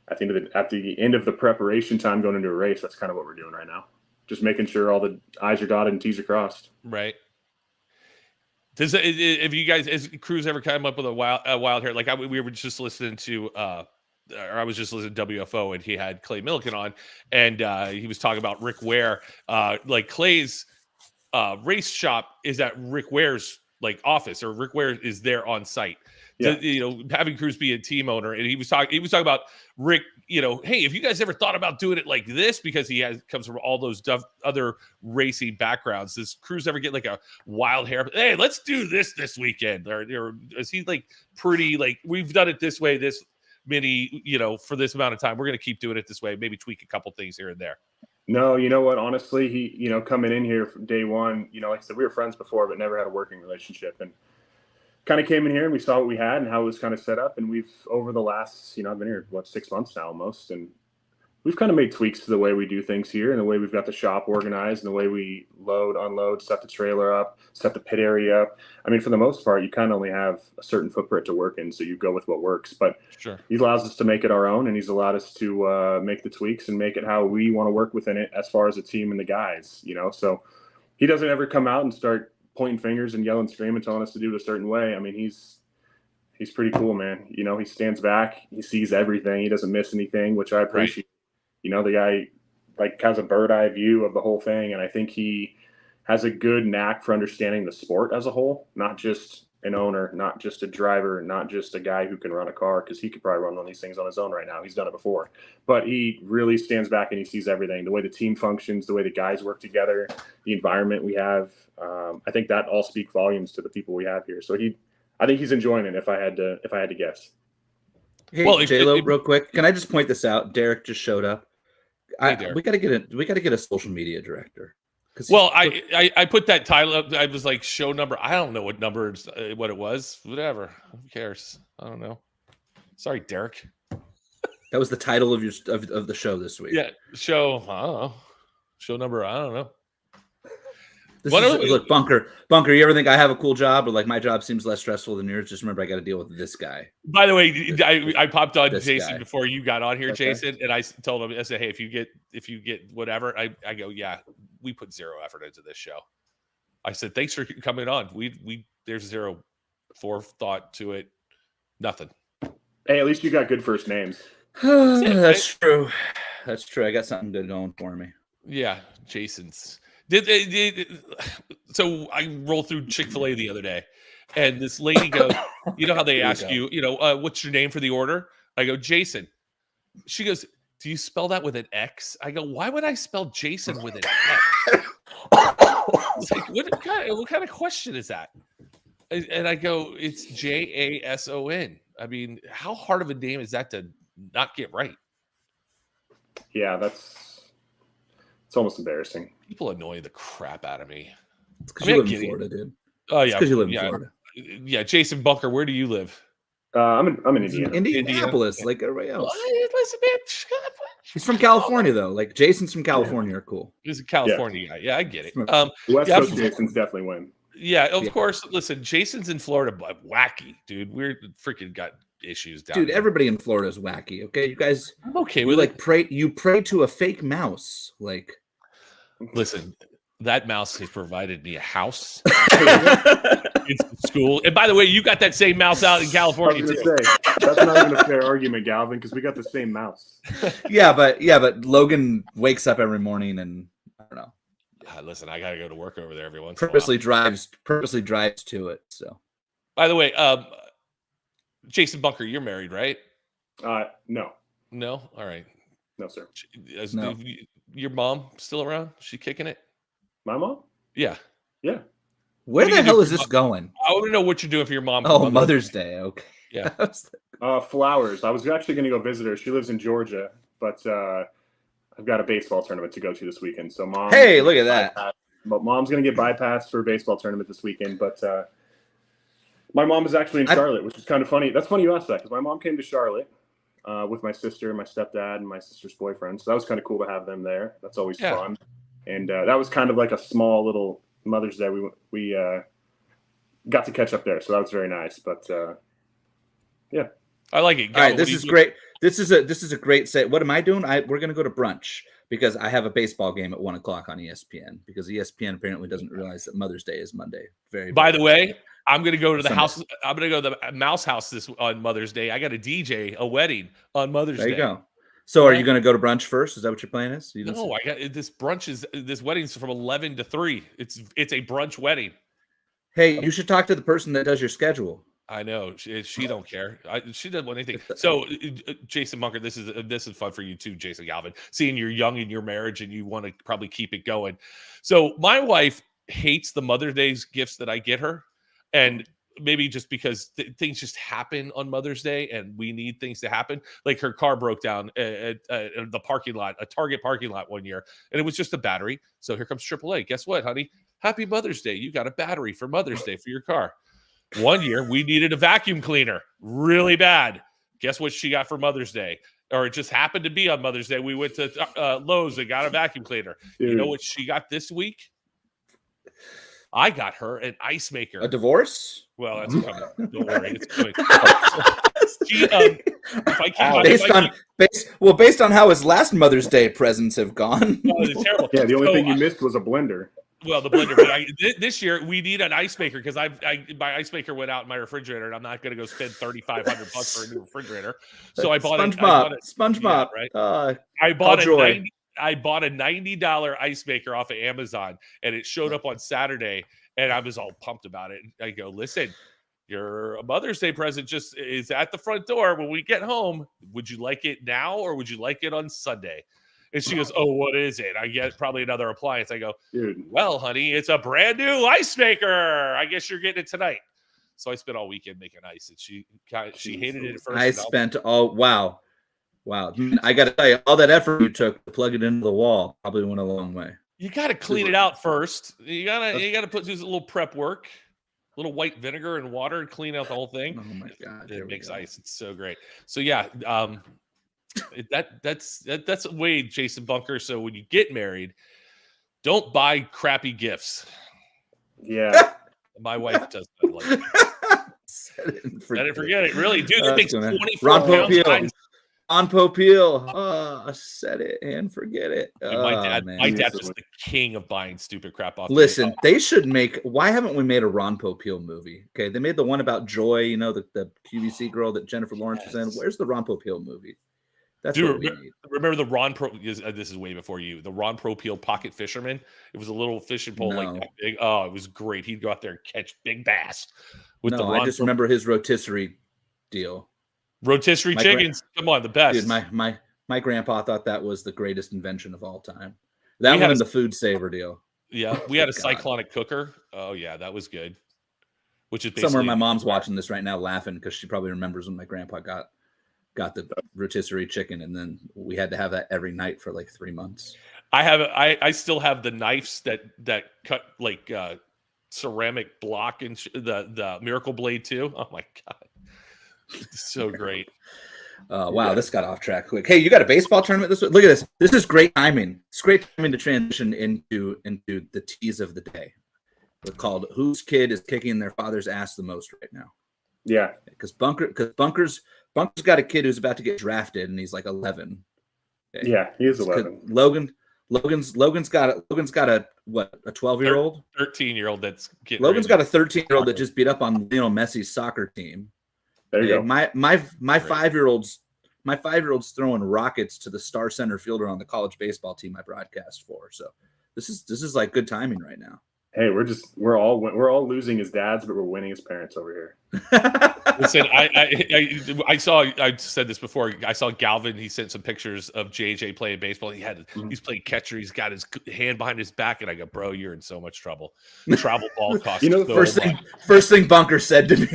at the end of the preparation time going into a race, that's kind of what we're doing right now. Just making sure all the I's are dotted and T's are crossed. Right. If you guys, as crews ever come up with a wild hair, like we were just listening to, or I was just listening to WFO and he had Clay Milliken on and he was talking about Rick Ware. Like Clay's race shop is at Rick Ware's like office, or Rick Ware is there on site. Yeah. You know, having Cruz be a team owner, and he was talking about Rick. You know, hey, have you guys ever thought about doing it like this? Because comes from all those other racing backgrounds. Does Cruz ever get like a wild hair? Hey, let's do this weekend. Or is he like pretty like we've done it this way, this many, you know, for this amount of time? We're going to keep doing it this way. Maybe tweak a couple things here and there. No, you know what? Honestly, he, you know, coming in here from day one, you know, like I said, we were friends before, but never had a working relationship. And kind of came in here and we saw what we had and how it was kind of set up. And we've, over the last, you know, I've been here, 6 months now almost. And we've kind of made tweaks to the way we do things here and the way we've got the shop organized and the way we load, unload, set the trailer up, set the pit area up. I mean, for the most part, you kind of only have a certain footprint to work in. So you go with what works, but Sure. He allows us to make it our own, and he's allowed us to make the tweaks and make it how we want to work within it as far as the team and the guys, you know? So he doesn't ever come out and start pointing fingers and yelling, screaming, telling us to do it a certain way. I mean, he's pretty cool, man. You know, he stands back, he sees everything, he doesn't miss anything, which I appreciate. Right. You know, the guy like has a bird eye view of the whole thing, and I think he has a good knack for understanding the sport as a whole, not just an owner, not just a driver, not just a guy who can run a car, because he could probably run one of these things on his own right now. He's done it before. But he really stands back and he sees everything, the way the team functions, the way the guys work together, the environment we have. I think that all speak volumes to the people we have here. So I think he's enjoying it if I had to guess. Hey, well, J-Lo, real quick, can I just point this out? Derek just showed up. We gotta get a social media director. Well, I put that title up. I was like, show number. I don't know what number, what it was. Whatever. Who cares? I don't know. Sorry, Derek. That was the title of the show this week. Yeah, show. I don't know. Show number. I don't know. Look, Bunker. You ever think I have a cool job, or like my job seems less stressful than yours? Just remember, I got to deal with this guy. By the way, I popped on Jason guy. before you got on here, Okay. Jason, and I told him, I said, hey, if you get whatever, I go, yeah, we put zero effort into this show. I said, thanks for coming on. We there's zero forethought to it, nothing. Hey, at least you got good first names. That's true. That's true. I got something good going for me. Yeah, Jason's. So I rolled through Chick-fil-A the other day, and this lady goes, you know how they ask you, what's your name for the order? I go, Jason. She goes, do you spell that with an X? I go, why would I spell Jason with an X? It's like, what kind of question is that? And I go, it's Jason. I mean, how hard of a name is that to not get right? Yeah, it's almost embarrassing. People annoy the crap out of me. It's because you live in Florida, dude. Oh yeah, because you live in Florida. Yeah, Jason Bunker, where do you live? I'm in Indiana. Indianapolis, like everybody else. Listen, man, He's from California, though. Like Jason's from California are cool. He's a California guy. Yeah, I get it. West Coast Jason's definitely win. Yeah, of course. Listen, Jason's in Florida, but wacky, dude. We're freaking got issues down Dude, there. everybody in Florida is wacky. Okay, you guys. I'm okay with like pray. You pray to a fake mouse. Like, listen, that mouse has provided me a house. It's school. And by the way, you got that same mouse out in California too. That's not even a fair argument, Galvin, because we got the same mouse. yeah, but Logan wakes up every morning and I don't know. Listen, I gotta go to work over there every once. Purposely drives to it. So, by the way, Jason Bunker, you're married, right? No. No. All right. No, sir. No. Your mom still around? She kicking it? My mom? Yeah. Yeah. Where the hell is this going? I want to know what you're doing for your mom. Oh, Mother's Day. Okay. Yeah. Flowers. I was actually going to go visit her. She lives in Georgia, but I've got a baseball tournament to go to this weekend. So, Mom. Hey, look at that. But Mom's going to get bypassed for a baseball tournament this weekend. But my mom is actually in Charlotte, which is kind of funny. That's funny you asked that because my mom came to Charlotte with my sister, my stepdad, and my sister's boyfriend. So that was kind of cool to have them there. That's always fun. And that was kind of like a small little Mother's Day. We got to catch up there, so that was very nice. But yeah, I like it. All right, this is great. This is a great set. What am I doing? We're gonna go to brunch because I have a baseball game at 1:00 on ESPN because ESPN apparently doesn't realize that Mother's Day is Monday. By the way, I'm gonna go to the house. I'm gonna go to the Mouse House on Mother's Day. I got a DJ a wedding on Mother's Day. There you go. So are you going to go to brunch first? Is that what your plan is? No, I got this brunch this wedding's from 11 to 3. It's a brunch wedding. Hey, you should talk to the person that does your schedule. I know she don't care. She doesn't want anything. So, Jason Bunker, this is fun for you too, Jason Galvin. Seeing you're young in your marriage and you want to probably keep it going. So, my wife hates the Mother's Day's gifts that I get her, and maybe just because things just happen on Mother's Day and we need things to happen. Like her car broke down at the parking lot, a Target parking lot one year, and it was just a battery. So here comes AAA. Guess what, honey? Happy Mother's Day. You got a battery for Mother's Day for your car. One year we needed a vacuum cleaner really bad. Guess what she got for Mother's Day? Or it just happened to be on Mother's Day. We went to Lowe's and got a vacuum cleaner. Dude. You know what she got this week? I got her an ice maker. A divorce? Well, that's coming. Don't worry, it's coming. Based on how his last Mother's Day presents have gone. Oh, it's terrible. Yeah, the only thing you missed was a blender. Well, the blender. But this year we need an ice maker because my ice maker went out in my refrigerator, and I'm not going to go spend $3,500 for a new refrigerator. So I bought SpongeBob. Right? I bought a $90 ice maker off of Amazon, and it showed up on Saturday, and I was all pumped about it. I go, listen, your Mother's Day present just is at the front door when we get home. Would you like it now or would you like it on Sunday? And she goes, oh, what is it? I get probably another appliance. I go, dude, well, honey, it's a brand new ice maker. I guess you're getting it tonight. So I spent all weekend making ice, and she hated it at first. Wow. I got to tell you, all that effort you took to plug it into the wall probably went a long way. You got to clean it out first. You got to do a little prep work, a little white vinegar and water and clean out the whole thing. Oh my God. It makes ice. It's so great. So yeah, that's a way, Jason Bunker. So when you get married, don't buy crappy gifts. Yeah. My wife does not like that. Set it and Let it forget it. Really, dude, it That's takes gonna- 24 Ron pounds. Popeil. Behind- On Popeil. Set it and forget it. Dude, my Man. dad's just the king of buying stupid crap off. Listen, they should make. Why haven't we made a Ron Popeil movie? Okay, they made the one about Joy. You know, the QVC girl that Jennifer Lawrence was in. Where's the Ron Popeil movie? That's what we need. Remember the Ron Pro? This is way before you. The Ron Popeil Pocket Fisherman. It was a little fishing pole like that big. Oh, it was great. He'd go out there and catch big bass. With the I just remember his rotisserie deal. Rotisserie chickens. Come on, the best. Dude, my grandpa thought that was the greatest invention of all time. That one and the food saver deal. Yeah, we had a cyclonic cooker. Oh yeah, that was good. Which is somewhere my mom's watching this right now, laughing because she probably remembers when my grandpa got the rotisserie chicken, and then we had to have that every night for like 3 months. I still have the knives that cut like ceramic block and the Miracle Blade too. Oh my god. So great. Wow, this got off track quick. Hey, you got a baseball tournament this week? Look at this. This is great timing. It's great timing to transition into the tease of the day. It's called "Whose Kid is Kicking Their Father's Ass the Most" right now. Yeah, because Bunker's got a kid who's about to get drafted, and he's like 11. Okay. Yeah, he is 11. Logan's got a 12-year-old, 13-year-old that's getting. Logan's got a 13-year-old that just beat up on Lionel Messi's soccer team. There you go. My 5-year-old's throwing rockets to the star center fielder on the college baseball team I broadcast for. So this is like good timing right now. Hey, we're all losing as dads, but we're winning as parents over here. Listen, I said this before. I saw Galvin. He sent some pictures of JJ playing baseball. He's playing catcher. He's got his hand behind his back, and I go, bro, you're in so much trouble. Travel ball costs. First thing Bunker said to me.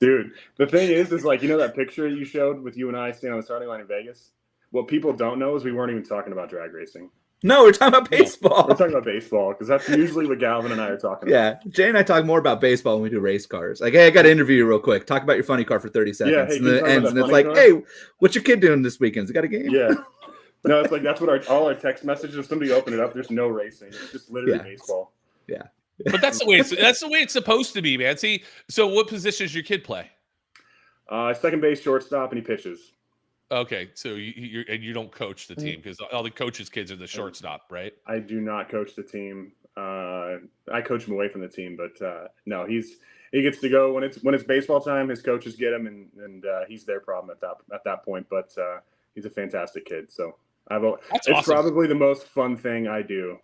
Dude, the thing is like, that picture you showed with you and I standing on the starting line in Vegas? What people don't know is we weren't even talking about drag racing. No, we're talking about baseball. We're talking about baseball because that's usually what Galvin and I are talking about. Yeah, Jay and I talk more about baseball when we do race cars. Like, hey, I got to interview you real quick. Talk about your funny car for 30 seconds. Yeah, hey, and then it ends, and it's like, hey, what's your kid doing this weekend? Has he got a game? Yeah. No, it's like that's what all our text messages. If somebody open it up, there's no racing. It's just literally baseball. Yeah. But that's the way it's supposed to be, man. See, so what position does your kid play? Second base, shortstop, and he pitches. Okay, so you don't coach the team because all the coaches' kids are the shortstop, right? I do not coach the team. I coach him away from the team, but no, he gets to go when it's baseball time. His coaches get him, and he's their problem at that point. But he's a fantastic kid. So it's awesome. Probably the most fun thing I do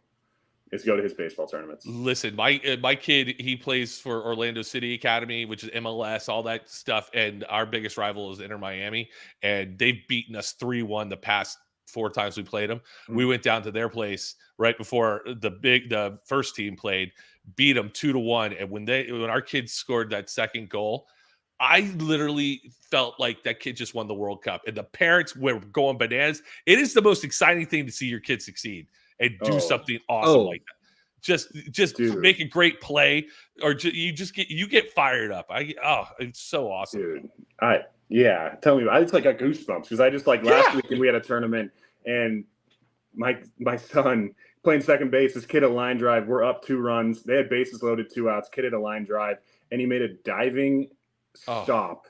is go to his baseball tournaments. Listen, my kid, he plays for Orlando City Academy, which is MLS, all that stuff. And our biggest rival is Inter Miami. And they've beaten us 3-1 the past 4 times we played them. Mm-hmm. We went down to their place right before the first team played, beat them 2-1. And when our kids scored that second goal, I literally felt like that kid just won the World Cup. And the parents were going bananas. It is the most exciting thing to see your kid succeed and do something awesome like that. Just make a great play, or you get fired up. It's so awesome. Dude, tell me, I just got goosebumps because I just last week we had a tournament and my son playing second base, this kid a line drive. We're up 2 runs. They had bases loaded, 2 outs. Kid hit a line drive, and he made a diving stop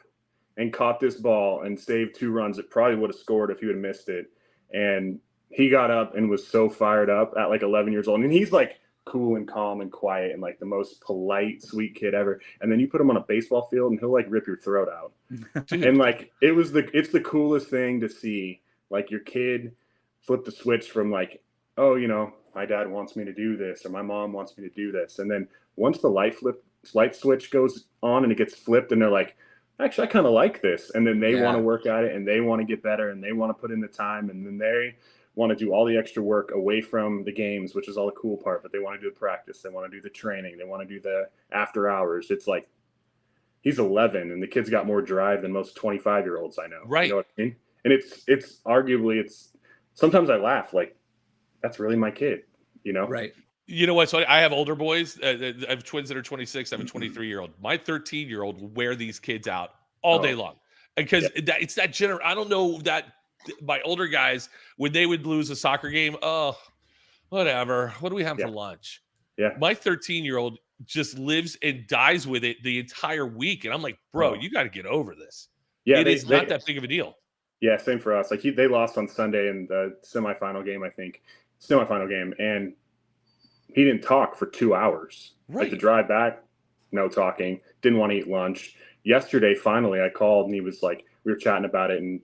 and caught this ball and saved 2 runs. It probably would have scored if he would have missed it. And he got up and was so fired up at 11 years old. And he's cool and calm and quiet and the most polite, sweet kid ever. And then you put him on a baseball field and he'll rip your throat out. And it's the coolest thing to see, your kid flip the switch from my dad wants me to do this or my mom wants me to do this. And then once the light switch goes on and it gets flipped and they're like, actually, I kind of like this. And then they want to work at it and they want to get better and they want to put in the time. And then they want to do all the extra work away from the games, which is all the cool part, but they want to do the practice. They want to do the training. They want to do the after hours. It's he's 11 and the kid's got more drive than most 25-year-olds I know. Right. You know what I mean? And it's arguably, sometimes I laugh that's really my kid, Right. You know what? So I have older boys. I have twins that are 26. I have a 23-year-old. My 13-year-old will wear these kids out all day long because it's that I don't know that my older guys, when they would lose a soccer game, whatever. What do we have for lunch? Yeah. My 13-year-old just lives and dies with it the entire week. And I'm like, bro, you got to get over this. Yeah, It is not that big of a deal. Yeah, same for us. Like they lost on Sunday in the semifinal game, and he didn't talk for 2 hours. Right. Like the drive back, no talking. Didn't want to eat lunch. Yesterday, finally, I called and he was like, we were chatting about it, and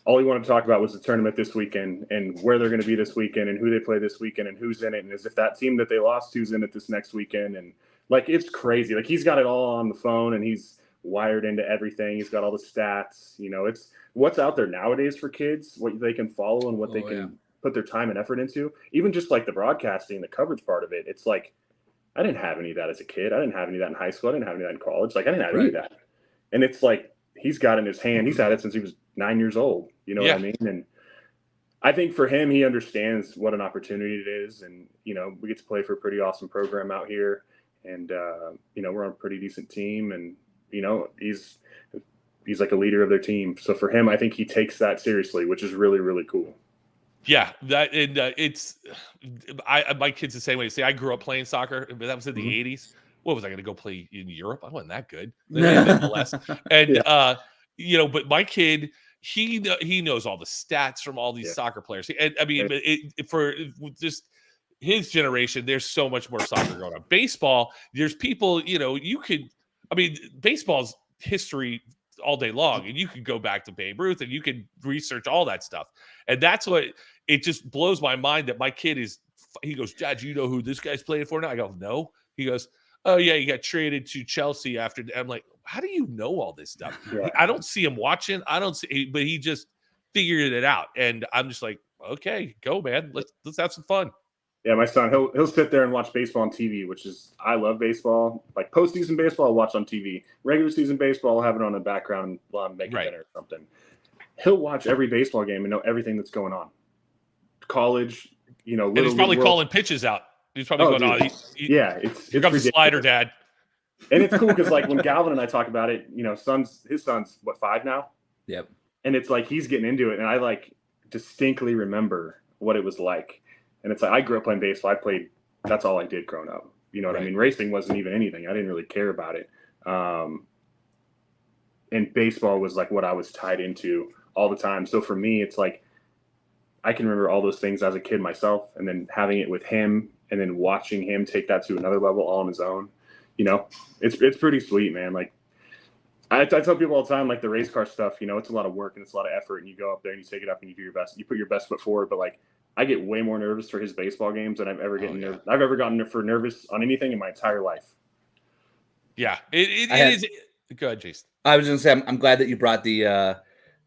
all he wanted to talk about was the tournament this weekend and where they're going to be this weekend and who they play this weekend and who's in it, and as if that team that they lost to's in it this next weekend. And like, it's crazy. Like, he's got it all on the phone and he's wired into everything. He's got all the stats. It's what's out there nowadays for kids, what they can follow and what they can put their time and effort into. Even just like the broadcasting, the coverage part of it. It's like, I didn't have any of that as a kid. I didn't have any of that in high school. I didn't have any of that in college. Like, I didn't have any of that. And it's like, he's got it in his hand. He's had it since he was 9 years old. You know what I mean? And I think for him, he understands what an opportunity it is. And, we get to play for a pretty awesome program out here. And, we're on a pretty decent team. And, he's like a leader of their team. So for him, I think he takes that seriously, which is really, really cool. Yeah, my kids the same way. See, I grew up playing soccer, but that was in the 80s. What was I going to go play in Europe? I wasn't that good, nonetheless. And but my kid, he knows all the stats from all these soccer players. And I mean, for just his generation, there's so much more soccer going on. Baseball, there's people, baseball's history all day long, and you could go back to Babe Ruth and you can research all that stuff. And that's what it just blows my mind that my kid he goes, Dad, you know who this guy's playing for now? I go, no. He goes, oh yeah, he got traded to Chelsea after. I'm like, how do you know all this stuff? Yeah. I don't see him watching. But he just figured it out. And I'm just like, okay, go, man. Let's have some fun. Yeah, my son, he'll sit there and watch baseball on TV, which is, I love baseball. Like postseason baseball, I'll watch on TV. Regular season baseball, I'll have it on the background while I'm making dinner or something. He'll watch every baseball game and know everything that's going on. College, and he's probably calling pitches out. He's probably going, it's here comes the slider, Dad. And it's cool because like when Galvin and I talk about it, his son's what, 5 now? Yep. And it's like he's getting into it, and I like distinctly remember what it was like. And it's like, I grew up playing baseball. That's all I did growing up. You know what I mean? Racing wasn't even anything. I didn't really care about it. And baseball was like what I was tied into all the time. So for me, it's like, I can remember all those things as a kid myself, and then having it with him and then watching him take that to another level all on his own. It's pretty sweet, man. Like I tell people all the time, like the race car stuff, it's a lot of work and it's a lot of effort, and you go up there and you take it up and you do your best. You put your best foot forward, but like, I get way more nervous for his baseball games than I've ever gotten nervous on anything in my entire life. Yeah, it is. Go ahead, Jason. I was going to say, I'm glad that you brought the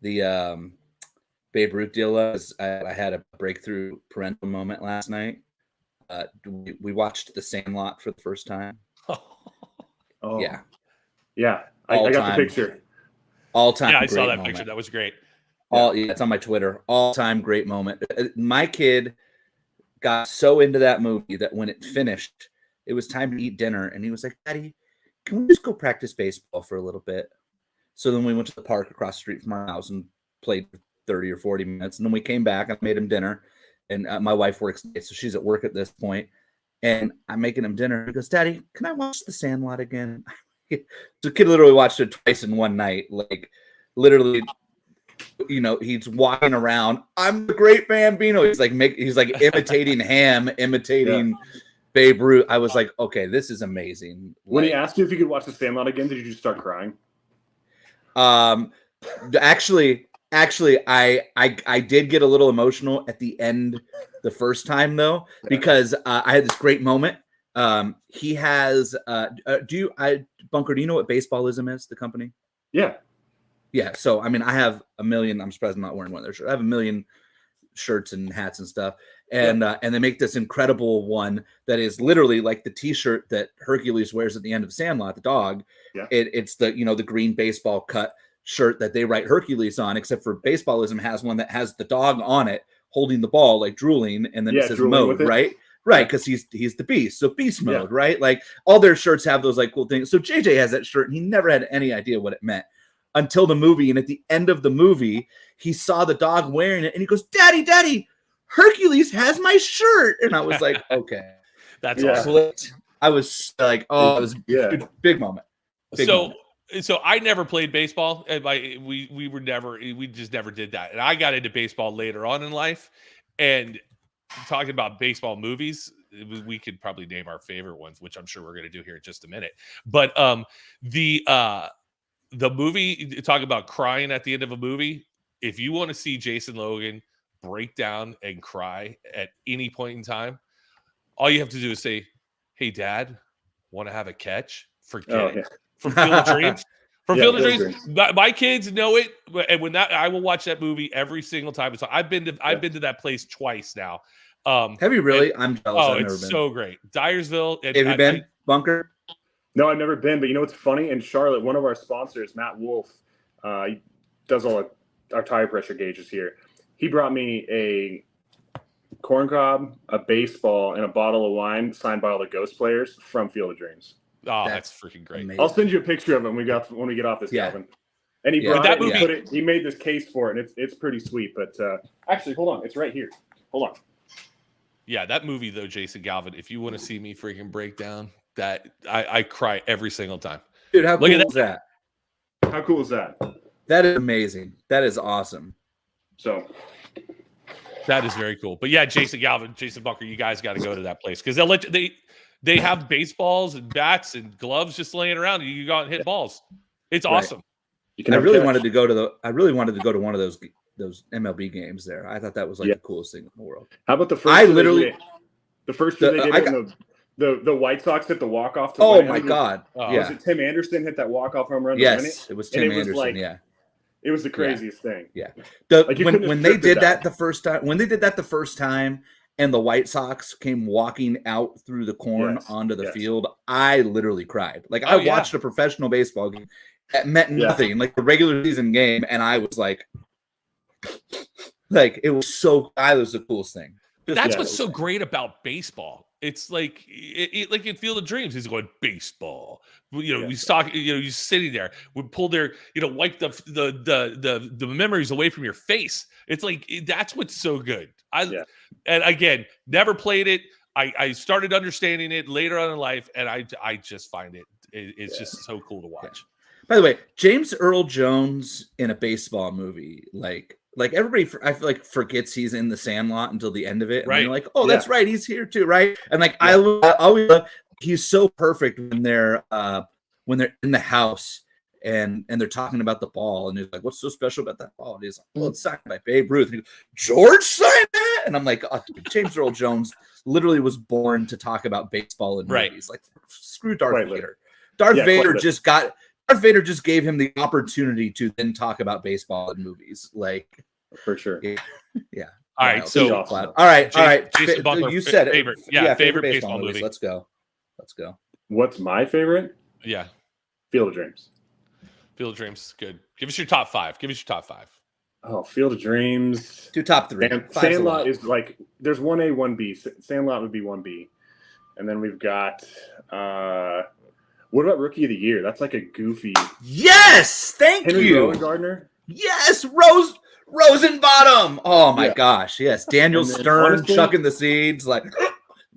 Babe Ruth deal up. I had a breakthrough parental moment last night. We watched The Sandlot for the first time. Oh yeah, yeah. I got the picture. All time. Yeah, I saw that picture. That was great. It's on my Twitter. All-time great moment. My kid got so into that movie that when it finished, it was time to eat dinner, and he was like, Daddy, can we just go practice baseball for a little bit? So then we went to the park across the street from our house and played for 30 or 40 minutes, and then we came back. I made him dinner, and my wife works today, so she's at work at this point, and I'm making him dinner. He goes, Daddy, can I watch The Sandlot again? The kid literally watched it twice in one night, like literally. He's walking around. I'm the great Bambino. He's like imitating Ham, imitating Babe Ruth. I was like, okay, this is amazing. When he asked you if you could watch The Sandlot again, did you just start crying? Actually, I did get a little emotional at the end the first time though, because I had this great moment. He has. Bunker? Do you know what Baseballism is? The company? Yeah. Yeah, so I mean, I have a million. I'm surprised I'm not wearing one of their shirts. I have a million shirts and hats and stuff, and they make this incredible one that is literally like the T-shirt that Hercules wears at the end of Sandlot, the dog. Yeah. It's the the green baseball cut shirt that they write Hercules on, except for Baseballism has one that has the dog on it holding the ball like drooling, and then it says mode, right? Right, because he's the beast, so beast mode, right? Like all their shirts have those like cool things. So JJ has that shirt, and he never had any idea what it meant until the movie. And at the end of the movie, he saw the dog wearing it, and he goes, Daddy, Hercules has my shirt. And I was like, okay. That's Yeah. awesome. Clicked. I was like, oh, it was Yeah. big moment. Big So moment. so I never played baseball. And we just never did that. And I got into baseball later on in life. And talking about baseball movies, we could probably name our favorite ones, which I'm sure we're going to do here in just a minute. But the movie, talk about crying at the end of a movie. If you want to see Jason Logan break down and cry at any point in time, all you have to do is say, "Hey, Dad, want to have a catch?" Forget Oh, it. yeah. From Field of Dreams. From Yeah, Field of Field of Dreams, my kids know it, and when that I will watch that movie every single time. So I've been to that place twice now. Have you really? and- I'm jealous. oh, I've never it's been. so great. Dyersville. And Have you been, Bunker? No, I've never been, but you know what's funny? In Charlotte, one of our sponsors, Matt Wolf, he does all our tire pressure gauges here. He brought me a corn cob, a baseball, and a bottle of wine signed by all the Ghost players from Field of Dreams. Oh, that's freaking great. Amazing. I'll send you a picture of him when we get off this, Yeah. Calvin. And he Yeah. brought That it, and movie- he put it. He made this case for it, and it's pretty sweet. But actually, hold on, it's right here. Hold on. Yeah, that movie though, Jason Galvin. If you want to see me freaking break down, that I cry every single time. Dude, how Look cool at is that? How cool is that? That is amazing. That is awesome. So That is very cool. But yeah, Jason Galvin, Jason Bunker, you guys got to go to that place because they'll let you, they have baseballs and bats and gloves just laying around. And you go out and hit balls. It's Right. awesome. you can I have a really catch. wanted to go to one of those MLB games there. I thought that was like the coolest thing in the world. How about the first? I two they literally- did? The first two they did I it, and the White Sox hit the walk off. Oh my God! Oh, Was Yeah. it Tim Anderson hit that walk off home run? To win Yes, it? it was And Tim it was Anderson. like- Yeah. It was the craziest thing. When Like, you couldn't have they scripted did that. that the first time, and the White Sox came walking out through the corn Yes, onto the yes. field, I literally cried. Like Oh, I yeah. watched a professional baseball game that meant Yeah. nothing, like a regular season game, and I was like it was so. I was the coolest thing. That's Yeah, what's it so great about baseball. It's like like in Field of Dreams, he's going baseball. He's talking. He's sitting there. Would pull their, wipe the memories away from your face. It's like that's what's so good. And again, never played it. I started understanding it later on in life, and I just find it's just so cool to watch. By the way, James Earl Jones in a baseball movie, like everybody, I feel like forgets he's in the Sandlot until the end of it, and Right. they're like, "Oh, that's right, he's here too, right?" And like I always love, he's so perfect when they're in the house and they're talking about the ball, and he's like, "What's so special about that ball?" And he's like, "Well, it's signed by Babe Ruth." And he goes, "George signed that?" And I'm like, oh, dude, James Earl Jones literally was born to talk about baseball in Right. movies. Like, screw Darth Quite Vader. Darth Yeah, Vader quite Darth Vader just gave him the opportunity to then talk about baseball in movies. Like, For sure. yeah. All right, Wild. so awesome. All right. Jason Bunker, You said it. favorite baseball movie. Let's go. What's my favorite? Yeah, Field of Dreams. Field of Dreams, good. Give us your top five. Oh, Field of Dreams. Do top three. And Five's a Sandlot lot. is like there's 1A, 1B. Sandlot would be 1B. And then we've got what about Rookie of the Year? That's like a goofy Yes, thank Henry you. Gardner. Yes, Rosenbottom. Oh my gosh, yes. Daniel And then, Stern honestly- chucking the seeds, like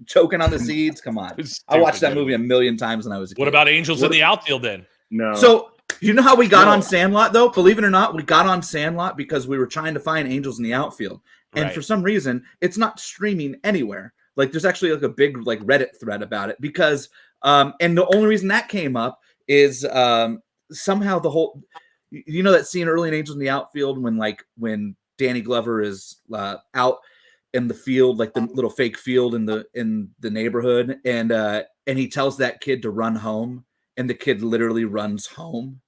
choking on the seeds. Come on. I watched that movie a million times when I was a kid. What about Angels in the Outfield then? No. So you know how we got No. on Sandlot though? Believe it or not, we got on Sandlot because we were trying to find Angels in the Outfield. And Right. for some reason, it's not streaming anywhere. Like there's actually like a big like Reddit thread about it because and the only reason that came up is somehow the whole that scene early in Angels in the Outfield when Danny Glover is out in the field, like the little fake field in the neighborhood, and he tells that kid to run home, and the kid literally runs home.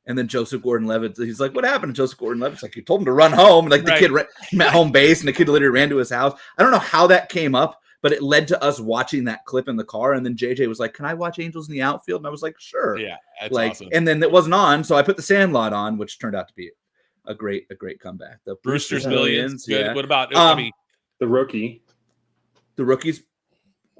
And then Joseph Gordon-Levitt, he's like, "What happened to Joseph Gordon-Levitt?" It's like, "You told him to run home." Like the Right. kid met home base, and the kid literally ran to his house. I don't know how that came up, but it led to us watching that clip in the car. And then JJ was like, "Can I watch Angels in the Outfield?" And I was like, "Sure." Yeah, that's Like, awesome. and then it wasn't on, so I put the Sandlot on, which turned out to be a great comeback. The Brewster's Millions. Good. yeah. What about? The Rookie. The Rookies.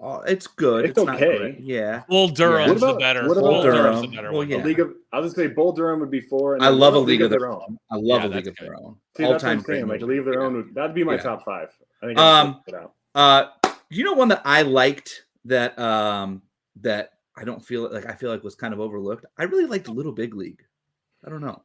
Oh, it's good. It's not okay. great. Yeah. Bull Durham's What about- the better. what Bull about- Durham's the Durham? better Well, one. yeah. I was gonna say Bull Durham would be 4. And I then love what A about League of Their Own. I love Yeah, A League that's of Their Own. See, that's what All-time I'm saying. great Like A League of Their movie. Own, that'd be my Yeah. top 5. I think. You know one that I liked that I don't feel like I feel like was kind of overlooked. I really liked Little Big League. I don't know.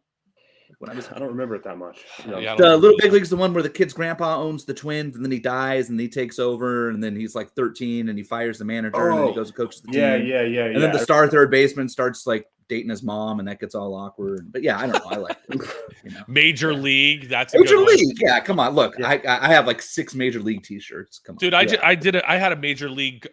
When I don't remember it that much. Yeah, I the don't Little Big League is the one where the kid's grandpa owns the Twins, and then he dies, and he takes over, and then he's like 13, and he fires the manager, and then he goes and coaches the team. Yeah. And then the star third baseman starts like dating his mom, and that gets all awkward. But yeah, I don't know. I like it. You know? Major League. That's a Major good one. League. Yeah, come on. Look, Yeah. I have like 6 Major League T-shirts. Come on, Dude, I had a Major League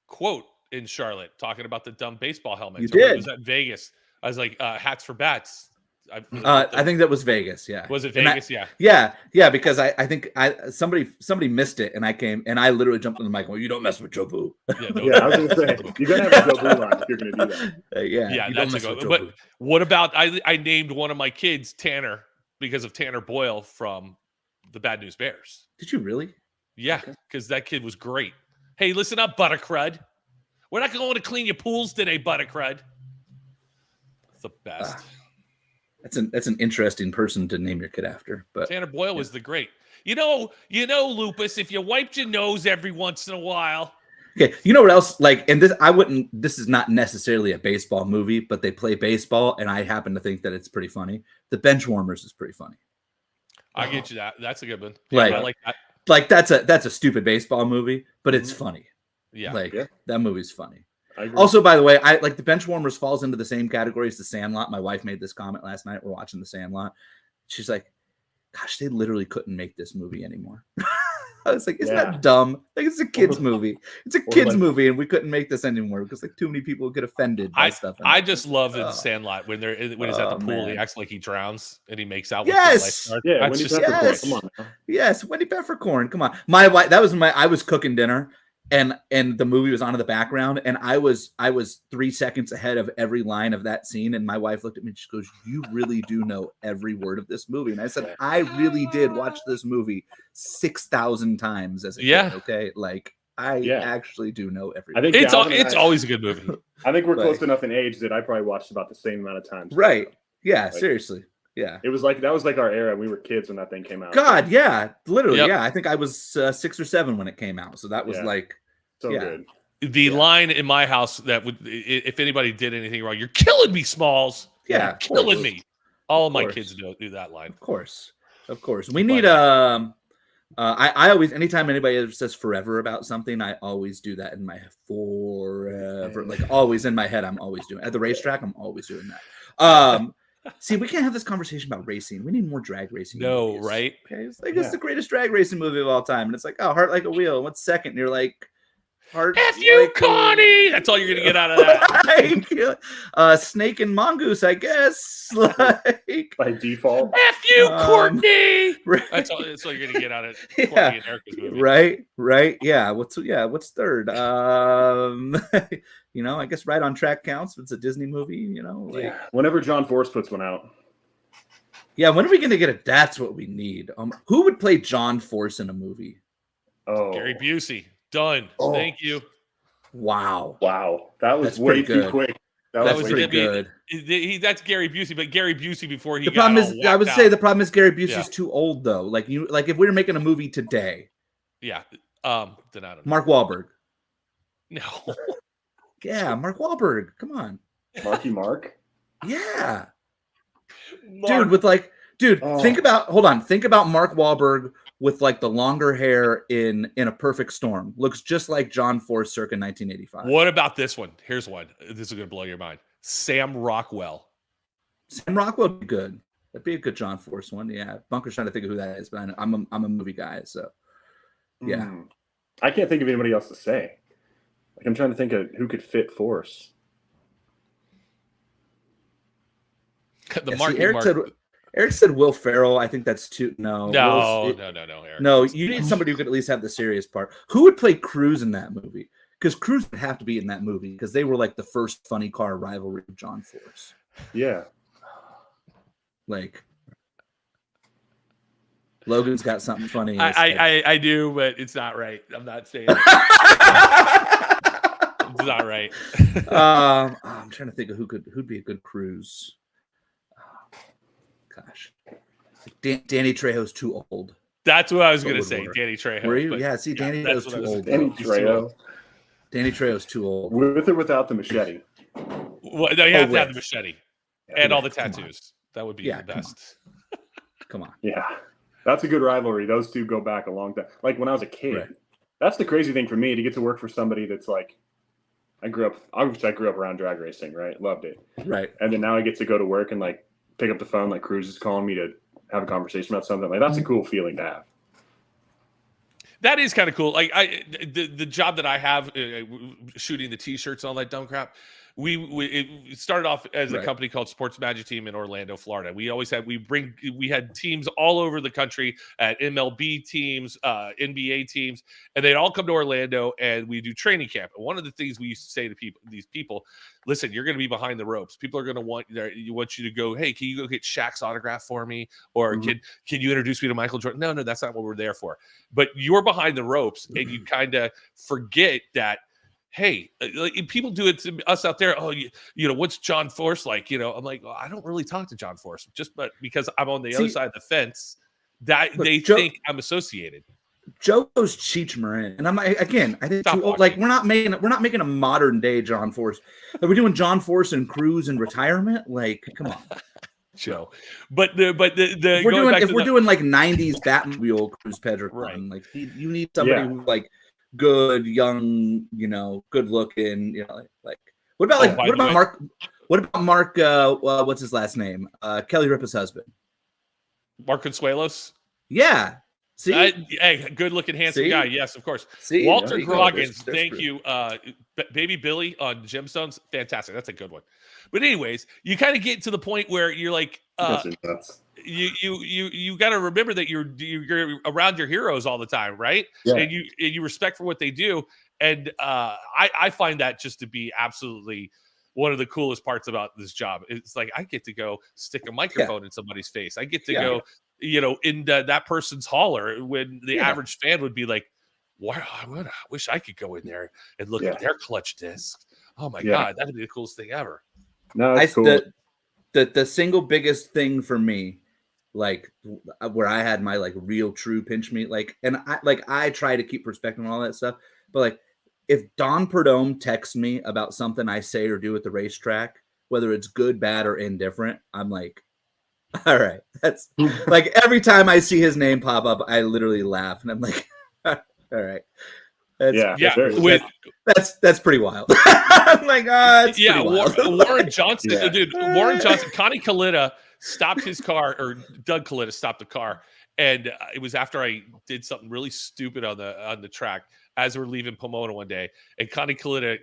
quote in Charlotte talking about the dumb baseball helmets. You Or did? It was at Vegas. I was like, hats for bats. I think that was Vegas. Yeah. Was it And Vegas? Yeah, because I think somebody missed it, and I came and I literally jumped on the mic. Well, you don't mess with Joe Boo. Yeah, I was gonna say you gotta have a Joe Boo line if you're gonna do that. Yeah, you don't that's a mess good with one. Joe But Boo. what about I named one of my kids Tanner because of Tanner Boyle from the Bad News Bears. Did you really? Yeah, because that kid was great. Hey, listen up, Buttercrud. We're not going to clean your pools today, Buttercrud. It's the best. That's an interesting person to name your kid after. But Tanner Boyle was the great. You know, Lupus, if you wiped your nose every once in a while. okay, you know what else? Like, and this is not necessarily a baseball movie, but they play baseball, and I happen to think that it's pretty funny. The Benchwarmers is pretty funny. I get you that. That's a good one. Like- I like that. Like that's a stupid baseball movie, but it's funny. Yeah. Like Yeah. that movie's funny. I agree. Also, by the way, I like the Benchwarmers falls into the same category as the Sandlot. My wife made this comment last night. We're watching the Sandlot. She's like, "Gosh, they literally couldn't make this movie anymore." I was like, "Isn't Yeah. that dumb? Like, it's a kids movie. It's a Or kids like- movie, and we couldn't make this anymore because like too many people would get offended by stuff." in I it." just love in Oh. Sandlot when he's at the Oh, pool, he man. acts like he drowns and he makes out with Yes! the lifeguard. Yeah, That's Wendy just Peppercorn, Yes. come on now. Yes, Wendy Peppercorn. Come on, my wife. I was cooking dinner, and the movie was on in the background, and I was 3 seconds ahead of every line of that scene, and my wife looked at me and she goes, "You really do know every word of this movie?" And I said, "I really did watch this movie 6,000 times as a Yeah. kid." Okay, like I Yeah. actually do know every. I think it's Galvin and it's I- always a good movie. I think we're Like- close enough in age that I probably watched about the same amount of times. right. Yeah, Like- seriously. Yeah. It was like that was like our era. We were kids when that thing came out. God, yeah, literally, Yep. yeah. I think I was 6 or 7 when it came out, so that was Yeah. like, So yeah. good. The Yeah. line in my house that would, if anybody did anything wrong, "You're killing me, Smalls. yeah, You're of killing course. me." All of my course. kids do that line. Of course. We need I always anytime anybody ever says forever about something, I always do that in my forever, like always in my head. I'm always doing at the racetrack. I'm always doing that. See, we can't have this conversation about racing. We need more drag racing. No, movies. right? Okay, it's like Yeah. it's the greatest drag racing movie of all time, and it's like, oh, Heart Like a Wheel. What's second? And you're like, Heart. F you, Like a- Connie. That's all you're gonna get out of that. Like, Snake and Mongoose, I guess. Like, By default. F you, Um, Courtney. right. That's all you're gonna get out of Yeah. Courtney and Erica's movie. Right. Yeah. What's third? I guess Right on Track counts. It's a Disney movie, like Yeah. Whenever John Force puts one out. yeah, when are we gonna get it? That's what we need. Who would play John Force in a movie? Oh, Gary Busey. Done. Oh. Thank you. Wow. wow, that was That's way pretty too good. quick. That That's was pretty gonna be- good. That's Gary Busey, but Gary Busey before he The got problem all is, whacked I would out. say the problem is Gary Busey's Yeah. too old though. Like if we were making a movie today, Yeah. Then I don't know. Mark Wahlberg. No. Yeah, Mark Wahlberg. Come on. Marky Mark. Yeah. Mark. Dude, Oh. think about Mark Wahlberg with like the longer hair in A Perfect Storm. Looks just like John Force circa 1985. What about this one? Here's one. This is gonna blow your mind. Sam Rockwell. Sam Rockwell would be good. That'd be a good John Force one. Yeah. Bunker's trying to think of who that is, but I'm a movie guy, so yeah. I can't think of anybody else to say. Like I'm trying to think of who could fit Force. The Yeah, see, Marky Eric Mark. said Will Ferrell. I think that's too No, Will's- no, Eric. No, you need somebody who could at least have the serious part. Who would play Cruz in that movie? Because Cruz would have to be in that movie because they were like the first funny car rivalry of John Force. Yeah. Like Logan's got something funny. It's like- I do, but it's not right. I'm not saying it. It's not right. I'm trying to think of who'd be a good Cruz. Gosh, Danny Trejo's too old. That's what I was gonna would say. work. Danny Trejo. Were you? but Yeah, see, Danny that's Trejo's what I too was old. thinking. Danny Trejo. Danny Trejo's too old. With or without the machete? Well, no, you have to have the with. machete and all the Come on. tattoos. That would be Yeah, the come on. best. Come on. Yeah, that's a good rivalry. Those two go back a long time. Like when I was a kid, Right. that's the crazy thing for me to get to work for somebody that's like, I grew up around drag racing, right? Loved it. Right. And then now I get to go to work and like pick up the phone, like Cruz is calling me to have a conversation about something. Like that's a cool feeling to have. That is kind of cool. Like the job that I have, shooting the T-shirts and all that dumb crap. It started off as a Right. company called Sports Magic Team in Orlando, Florida. We had teams all over the country at MLB teams, NBA teams, and they'd all come to Orlando and we do training camp. And one of the things we used to say to these people, listen, you're going to be behind the ropes. People are going to want you to go, hey, can you go get Shaq's autograph for me? Or can you introduce me to Michael Jordan? No, that's not what we're there for. But you're behind the ropes and you kind of forget that, hey, like, people do it to us out there. Oh, you know, what's John Force like? You know, I'm like, well, I don't really talk to John Force, but because I'm on the other side of the fence, that look, they think I'm associated. Joe goes Cheech Marin, and I'm like, again, I think Stop too old. Like we're not making a modern day John Force. Like, we're doing John Force and Cruz in retirement. Like, come on, Joe. But we're if we're doing like '90s Batmobile Cruz Pedrick, Right. like you need somebody who's like good, young, you know, good looking, you know, like what about Mark? What about Mark? What's his last name? Kelly Ripa's husband. Mark Consuelos. Yeah. See, hey, good looking, handsome guy. Yes, of course. See, Walter there you go. Groggins, There's thank proof. you. Baby Billy on Gemstones, fantastic. That's a good one. But anyways, you kind of get to the point where you're like, you got to remember that you're around your heroes all the time, right? Yeah. And you respect for what they do. And I find that just to be absolutely one of the coolest parts about this job. It's like I get to go stick a microphone in somebody's face. I get to go, you know, in that person's holler when the average fan would be like, wow, I wish I could go in there and look at their clutch disc. Oh my God, that'd be the coolest thing ever. No, that's cool. The single biggest thing for me, like where I had my like real true pinch me, like, and I try to keep perspective and all that stuff, but like if Don Perdome texts me about something I say or do at the racetrack, whether it's good, bad, or indifferent, I'm like, all right, that's like every time I see his name pop up, I literally laugh and I'm like, all right. That's pretty wild. I'm like, pretty wild. Warren Johnson, dude. Warren Johnson, Connie Kalita stopped his car, or Doug Kalita stopped the car, and it was after I did something really stupid on the track as we're leaving Pomona one day, and Connie Kalita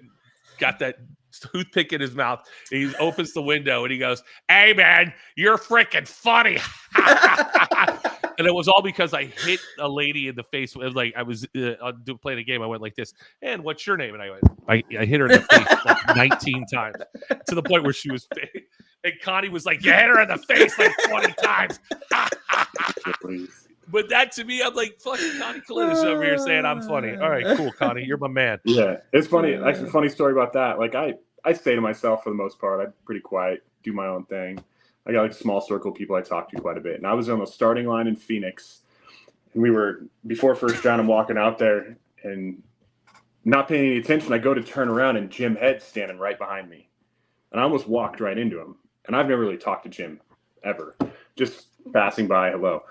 got that toothpick in his mouth. He opens the window and he goes, "Hey man, you're freaking funny." And it was all because I hit a lady in the face. It was like I was playing a game. I went like this, and what's your name? And I hit her in the face like 19 times to the point where she was, and Connie was like, "You hit her in the face like 20 times." But that to me, I'm like, fucking Connie Kalita's over here saying I'm funny. All right, cool, Connie, you're my man. Yeah, it's funny. Actually, funny story about that. Like I stay to myself for the most part. I'm pretty quiet, do my own thing. I got like a small circle of people I talk to quite a bit. And I was on the starting line in Phoenix. And we were, before first round, I'm walking out there and not paying any attention. I go to turn around and Jim Head's standing right behind me. And I almost walked right into him. And I've never really talked to Jim ever. Just passing by, hello.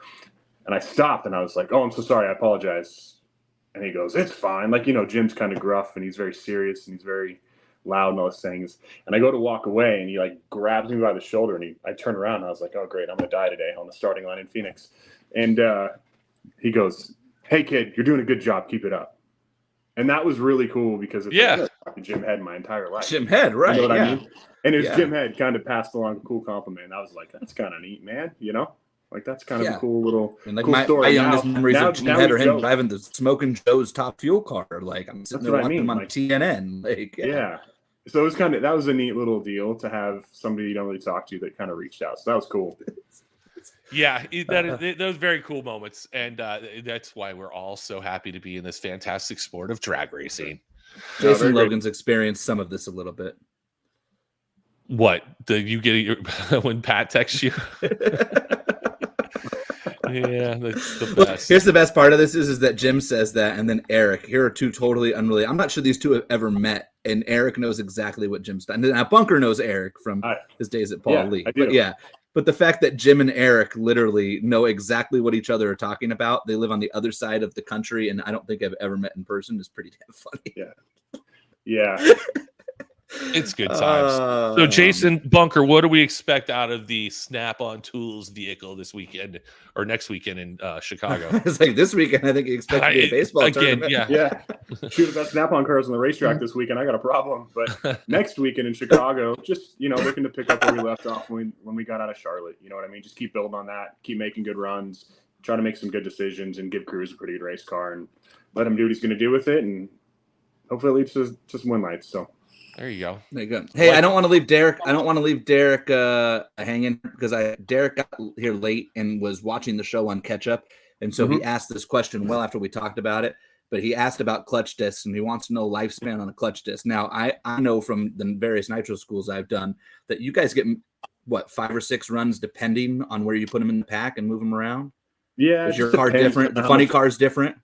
And I stopped and I was like, "Oh, I'm so sorry. I apologize." And he goes, "It's fine." Like, you know, Jim's kind of gruff and he's very serious and he's very loud and all those things. And I go to walk away and he like grabs me by the shoulder and I turn around and I was like, "Oh great, I'm gonna die today on the starting line in Phoenix." And he goes, "Hey kid, you're doing a good job. Keep it up." And that was really cool because it's I've talked to Jim Head my entire life. Jim Head, right? You know what I mean? And it was Jim Head kind of passed along a cool compliment. And I was like, that's kind of neat, man. You know? Like that's kind of a cool little and like cool story. My youngest memories of Jim Head are him joke. driving the Smoking Joe's top fuel car. Like I'm sitting there watching him on like, TNN. Like So it was that was a neat little deal to have somebody you don't really talk to that kind of reached out. So that was cool. Yeah, those very cool moments, and that's why we're all so happy to be in this fantastic sport of drag racing. Jason Logan's experienced some of this a little bit. What? You get when Pat texts you? Yeah, that's the Look, best. here's the best part of this is that Jim says that, and then Eric. Here are two totally unrelated. I'm not sure these two have ever met, and Eric knows exactly what Jim's done. Now, Bunker knows Eric from his days at Paul Yeah, Lee. I do. But yeah, but the fact that Jim and Eric literally know exactly what each other are talking about, they live on the other side of the country, and I don't think I've ever met in person, is pretty damn funny. Yeah. It's good times. So, Jason Bunker, what do we expect out of the Snap-on Tools vehicle this weekend or next weekend in Chicago? It's like this weekend, I think you expect to be a baseball tournament. Yeah. Shoot, if that Snap-on cars on the racetrack this weekend, I got a problem. But next weekend in Chicago, just looking to pick up where we left off when we got out of Charlotte. You know what I mean? Just keep building on that, keep making good runs, try to make some good decisions, and give Cruz a pretty good race car, and let him do what he's going to do with it, and hopefully it leads to some win lights. So. There you go. There you go. Hey, I don't want to leave Derek. I don't want to leave Derek hanging because Derek got here late and was watching the show on catch up, and so he asked this question well after we talked about it. But he asked about clutch discs and he wants to know lifespan on a clutch disc. Now, I know from the various nitro schools I've done that you guys get 5 or 6 runs depending on where you put them in the pack and move them around. Yeah, is your car different? The funny car is different.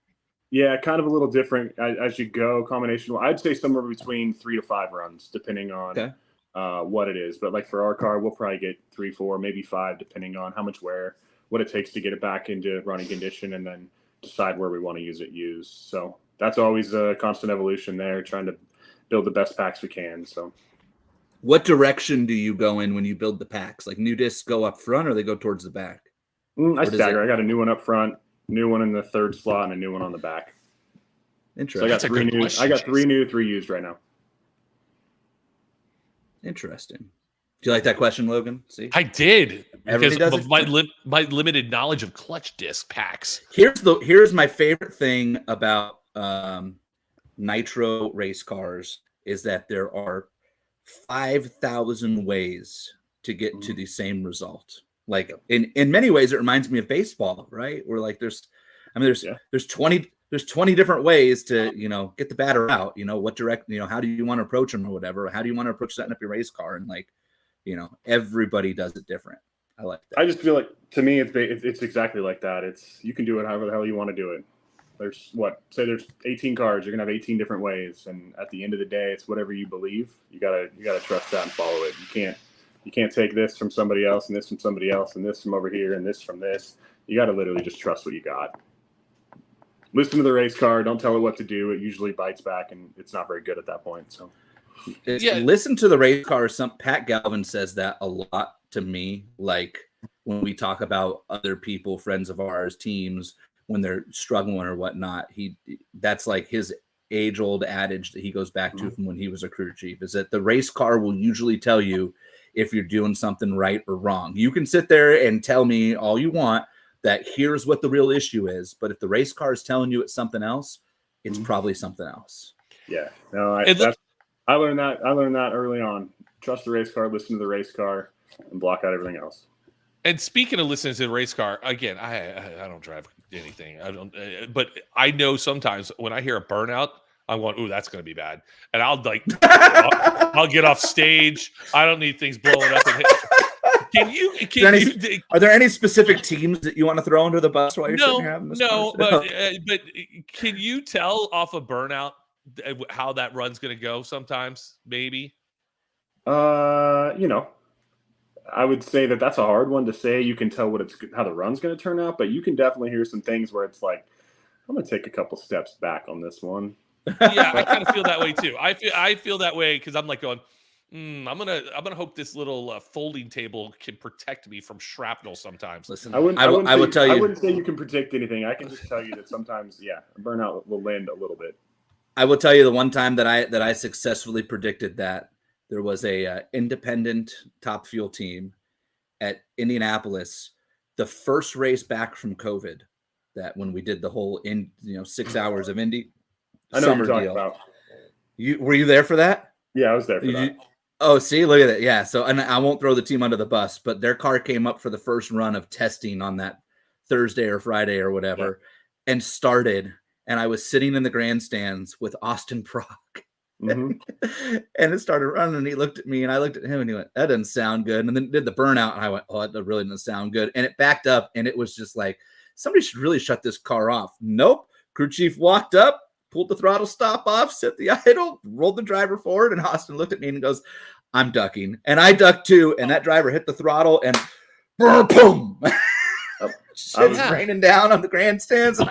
Yeah, kind of a little different as you go. Combination, I'd say somewhere between 3 to 5 runs, depending on what it is. But like for our car, we'll probably get 3, 4, maybe 5, depending on how much wear, what it takes to get it back into running condition, and then decide where we want to use it used. So that's always a constant evolution there, trying to build the best packs we can. So, what direction do you go in when you build the packs? Like new discs go up front, or they go towards the back? I stagger. I got a new one up front, new one in the third slot, and a new one on the back. Interesting. So I got 3 new. I got 3 new, 3 used right now. Interesting. Do you like that question, Logan? See, I did Everybody because does of my limited knowledge of clutch disc packs. Here's my favorite thing about nitro race cars is that there are 5,000 ways to get to the same result. Like in many ways, it reminds me of baseball, right? Where like there's 20 different ways to get the batter out. What direct how do you want to approach them or whatever? How do you want to approach setting up your race car? And everybody does it different. I like that. I just feel like to me it's exactly like that. You can do it however the hell you want to do it. There's there's 18 cars, you're gonna have 18 different ways, and at the end of the day, it's whatever you believe. You gotta trust that and follow it. You can't take this from somebody else and this from somebody else and this from over here and this from this. You gotta literally just trust what you got. Listen to the race car. Don't tell it what to do. It usually bites back, and it's not very good at that point. So, listen to the race car. Pat Galvin says that a lot to me. Like when we talk about other people, friends of ours, teams, when they're struggling or whatnot, that's like his age-old adage that he goes back to from when he was a crew chief, is that the race car will usually tell you if you're doing something right or wrong. You can sit there and tell me all you want that here's what the real issue is, but if the race car is telling you it's something else, it's probably something else. Yeah, no, I learned that. I learned that early on. Trust the race car, listen to the race car, and block out everything else. And speaking of listening to the race car, again, I don't drive anything. I don't, but I know sometimes when I hear a burnout, I'm going, "Ooh, that's going to be bad," and I'll I'll get off stage. I don't need things blowing up. Are there any specific teams that you want to throw under the bus while you're sitting here having this conversation? but can you tell off a burnout how that run's going to go? Sometimes, maybe. I would say that's a hard one to say. You can tell how the run's going to turn out, but you can definitely hear some things where it's like, I'm going to take a couple steps back on this one. Yeah, I kind of feel that way too. I feel that way because I'm like going, I'm gonna hope this little folding table can protect me from shrapnel sometimes. Listen, I wouldn't say you can predict anything. I can just tell you that sometimes, burnout will land a little bit. I will tell you the one time that I successfully predicted that there was a independent Top Fuel team at Indianapolis, the first race back from COVID, that when we did the whole 6 hours of Indy. I know what you're talking about. Were you there for that? Yeah, I was there for that. Oh, see, look at that. Yeah. So, and I won't throw the team under the bus, but their car came up for the first run of testing on that Thursday or Friday or whatever, and started. And I was sitting in the grandstands with Austin Prock Mhm. And it started running, and he looked at me, and I looked at him, and he went, "That doesn't sound good." And then did the burnout, and I went, "Oh, that really doesn't sound good." And it backed up, and it was just like, somebody should really shut this car off. Nope. Crew chief walked up, pulled the throttle stop off, set the idle, rolled the driver forward, and Austin looked at me and goes, "I'm ducking." And I ducked too, and that driver hit the throttle, and boom. Shit's raining down on the grandstands. All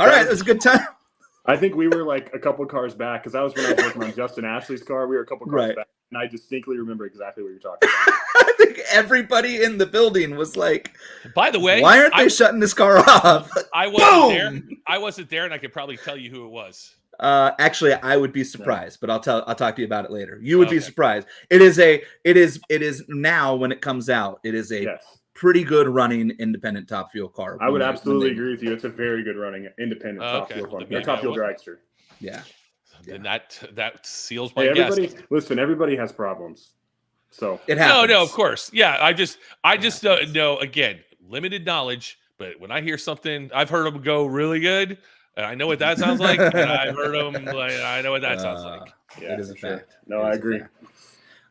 right, it was a good time. I think we were like a couple cars back because that was when I was working on Justin Ashley's car. We were a couple cars back, and I distinctly remember exactly what you're talking about. I think everybody in the building was like, by the way, why aren't they shutting this car off? I wasn't there. I wasn't there, and I could probably tell you who it was. Actually, I would be surprised, but I'll talk to you about it later. You would be surprised. It is now when it comes out, it is a pretty good running independent top fuel car. I would absolutely agree with you. It's a very good running independent top fuel car. Top fuel dragster. Yeah. And that seals my guess. Everybody has problems. So it happens. No, of course. Yeah. I just don't know, again, limited knowledge, but when I hear something, I've heard them go really good. And I know what that sounds like. And I've heard them I know what that sounds like. Yeah, it is a fact. No, I agree.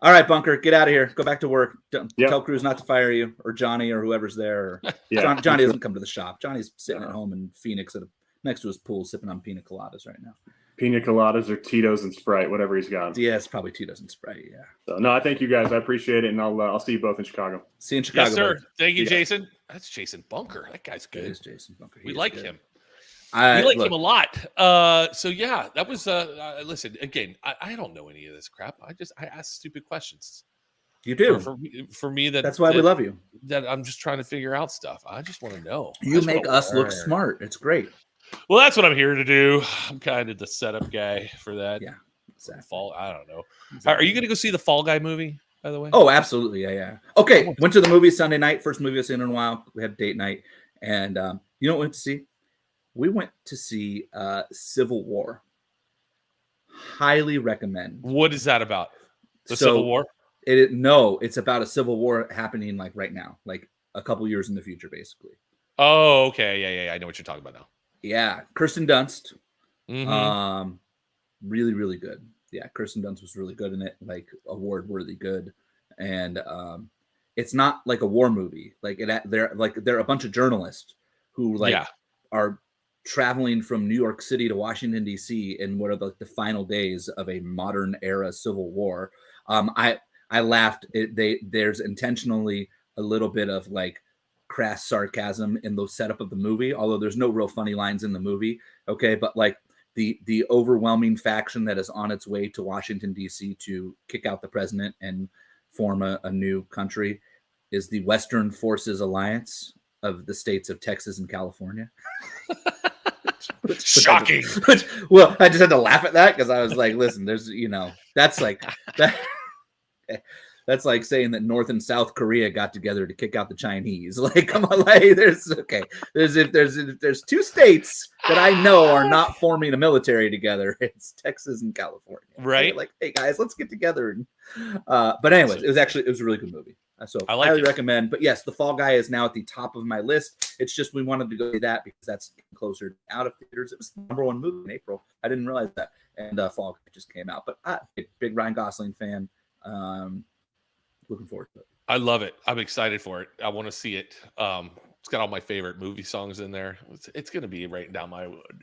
All right, Bunker, get out of here. Go back to work. Tell Cruz not to fire you, or Johnny, or whoever's there. Johnny doesn't come to the shop. Johnny's sitting at home in Phoenix next to his pool, sipping on pina coladas right now. Pina coladas or Tito's and Sprite, whatever he's got. Yeah, it's probably Tito's and Sprite. Yeah. So, no, I thank you guys. I appreciate it, and I'll see you both in Chicago. See you in Chicago. Yes, sir. Thank you, Jason. That's Jason Bunker. That guy's good. It is Jason Bunker. We like him. We like him a lot. So yeah, that was listen, again, I don't know any of this crap. I ask stupid questions. You do. For me, that's why we love you. That I'm just trying to figure out stuff. I just want to know. You make us look smart. It's great. Well, that's what I'm here to do. I'm kind of the setup guy for that. Yeah. Exactly. I don't know. Exactly. Are you going to go see the Fall Guy movie, by the way? Oh, absolutely. Yeah. Okay. Went to the movie Sunday night. First movie I've seen in a while. We had date night. And you know what we went to see? We went to see Civil War. Highly recommend. What is that about? Civil War? It's about a civil war happening like right now, like a couple years in the future, basically. Oh, okay. Yeah. I know what you're talking about now. Yeah. Kirsten Dunst. Mm-hmm. Really, really good. Yeah. Kirsten Dunst was really good in it, like award-worthy good. And it's not like a war movie. Like they're a bunch of journalists who are traveling from New York City to Washington, D.C. in what are the final days of a modern era civil war. I laughed. There's intentionally a little bit of like crass sarcasm in the setup of the movie, although there's no real funny lines in the movie. Okay, but like the overwhelming faction that is on its way to Washington, D.C. to kick out the president and form a new country is the Western Forces Alliance of the states of Texas and California. Shocking. Well, I just had to laugh at that because I was like, listen, there's, that's like that. That's like saying that North and South Korea got together to kick out the Chinese. Like, come on, like there's two states that I know are not forming a military together. It's Texas and California. Right. They're like, hey guys, let's get together. But anyways, it was a really good movie. So I highly recommend. But yes, The Fall Guy is now at the top of my list. It's just we wanted to go to that because that's closer out of theaters. It was the #1 movie in April. I didn't realize that. And Fall Guy just came out. But big Ryan Gosling fan. Looking forward to it. I love it. I'm excited for it. I want to see it. It's got all my favorite movie songs in there. It's going to be right down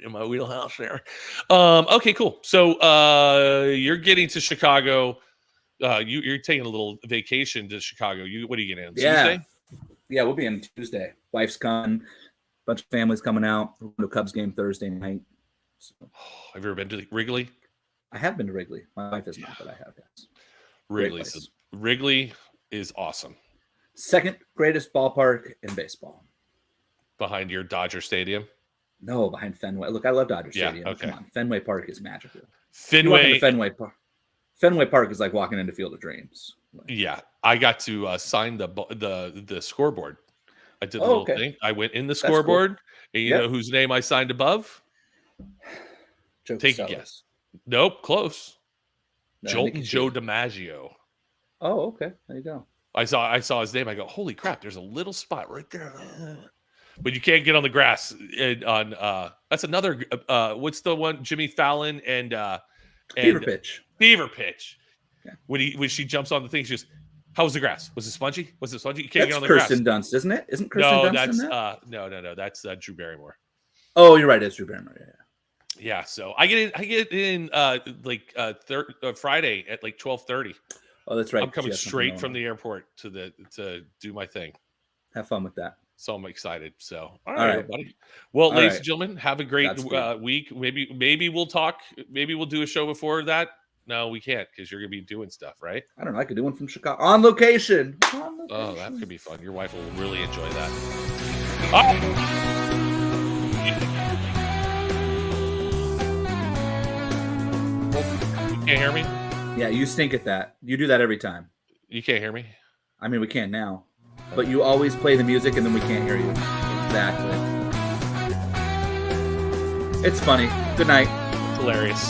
in my wheelhouse there. Okay, cool. So you're getting to Chicago. You're taking a little vacation to Chicago. What are you getting on Tuesday? Yeah, we'll be in Tuesday. Wife's coming. Bunch of families coming out. We're going to Cubs game Thursday night. So. Have you ever been to Wrigley? I have been to Wrigley. My wife has not, but I have. Yes. Wrigley is awesome. Second greatest ballpark in baseball. Behind your Dodger Stadium? No, behind Fenway. Look, I love Dodger Stadium. Okay. Come on. Fenway Park is magical. Fenway Park is like walking into Field of Dreams. Yeah. I got to sign the scoreboard. I did the little thing. I went in the scoreboard. Cool. And you know whose name I signed above? Take a guess. Nope, close. Joe DiMaggio. Oh, okay. There you go. I saw his name. I go, holy crap! There's a little spot right there, but you can't get on the grass. That's another. What's the one? Jimmy Fallon and Fever pitch. Fever pitch. Yeah. When she jumps on the thing, she goes, "How was the grass? Was it spongy? Was it spongy? You can't That's get on the Kirsten grass." Dunst, isn't it? Isn't Kirsten No, Dunst that's in that? no. That's Drew Barrymore. Oh, you're right. It's Drew Barrymore. Yeah. Yeah, so I get in Friday at like 12:30. Oh, that's right. I'm coming She has something straight going from on. the airport to do my thing. Have fun with that. So I'm excited. So all right. right, everybody. Well, All ladies right. and gentlemen, have a great week. Maybe we'll talk. Maybe we'll do a show before that. No, we can't because you're gonna be doing stuff, right? I don't know. I could do one from Chicago on location. Oh, that could be fun. Your wife will really enjoy that. All right. You can't hear me? Yeah, you stink at that. You do that every time. You can't hear me? I mean, we can now, but you always play the music and then we can't hear you. Exactly. It's funny. Good night. It's hilarious.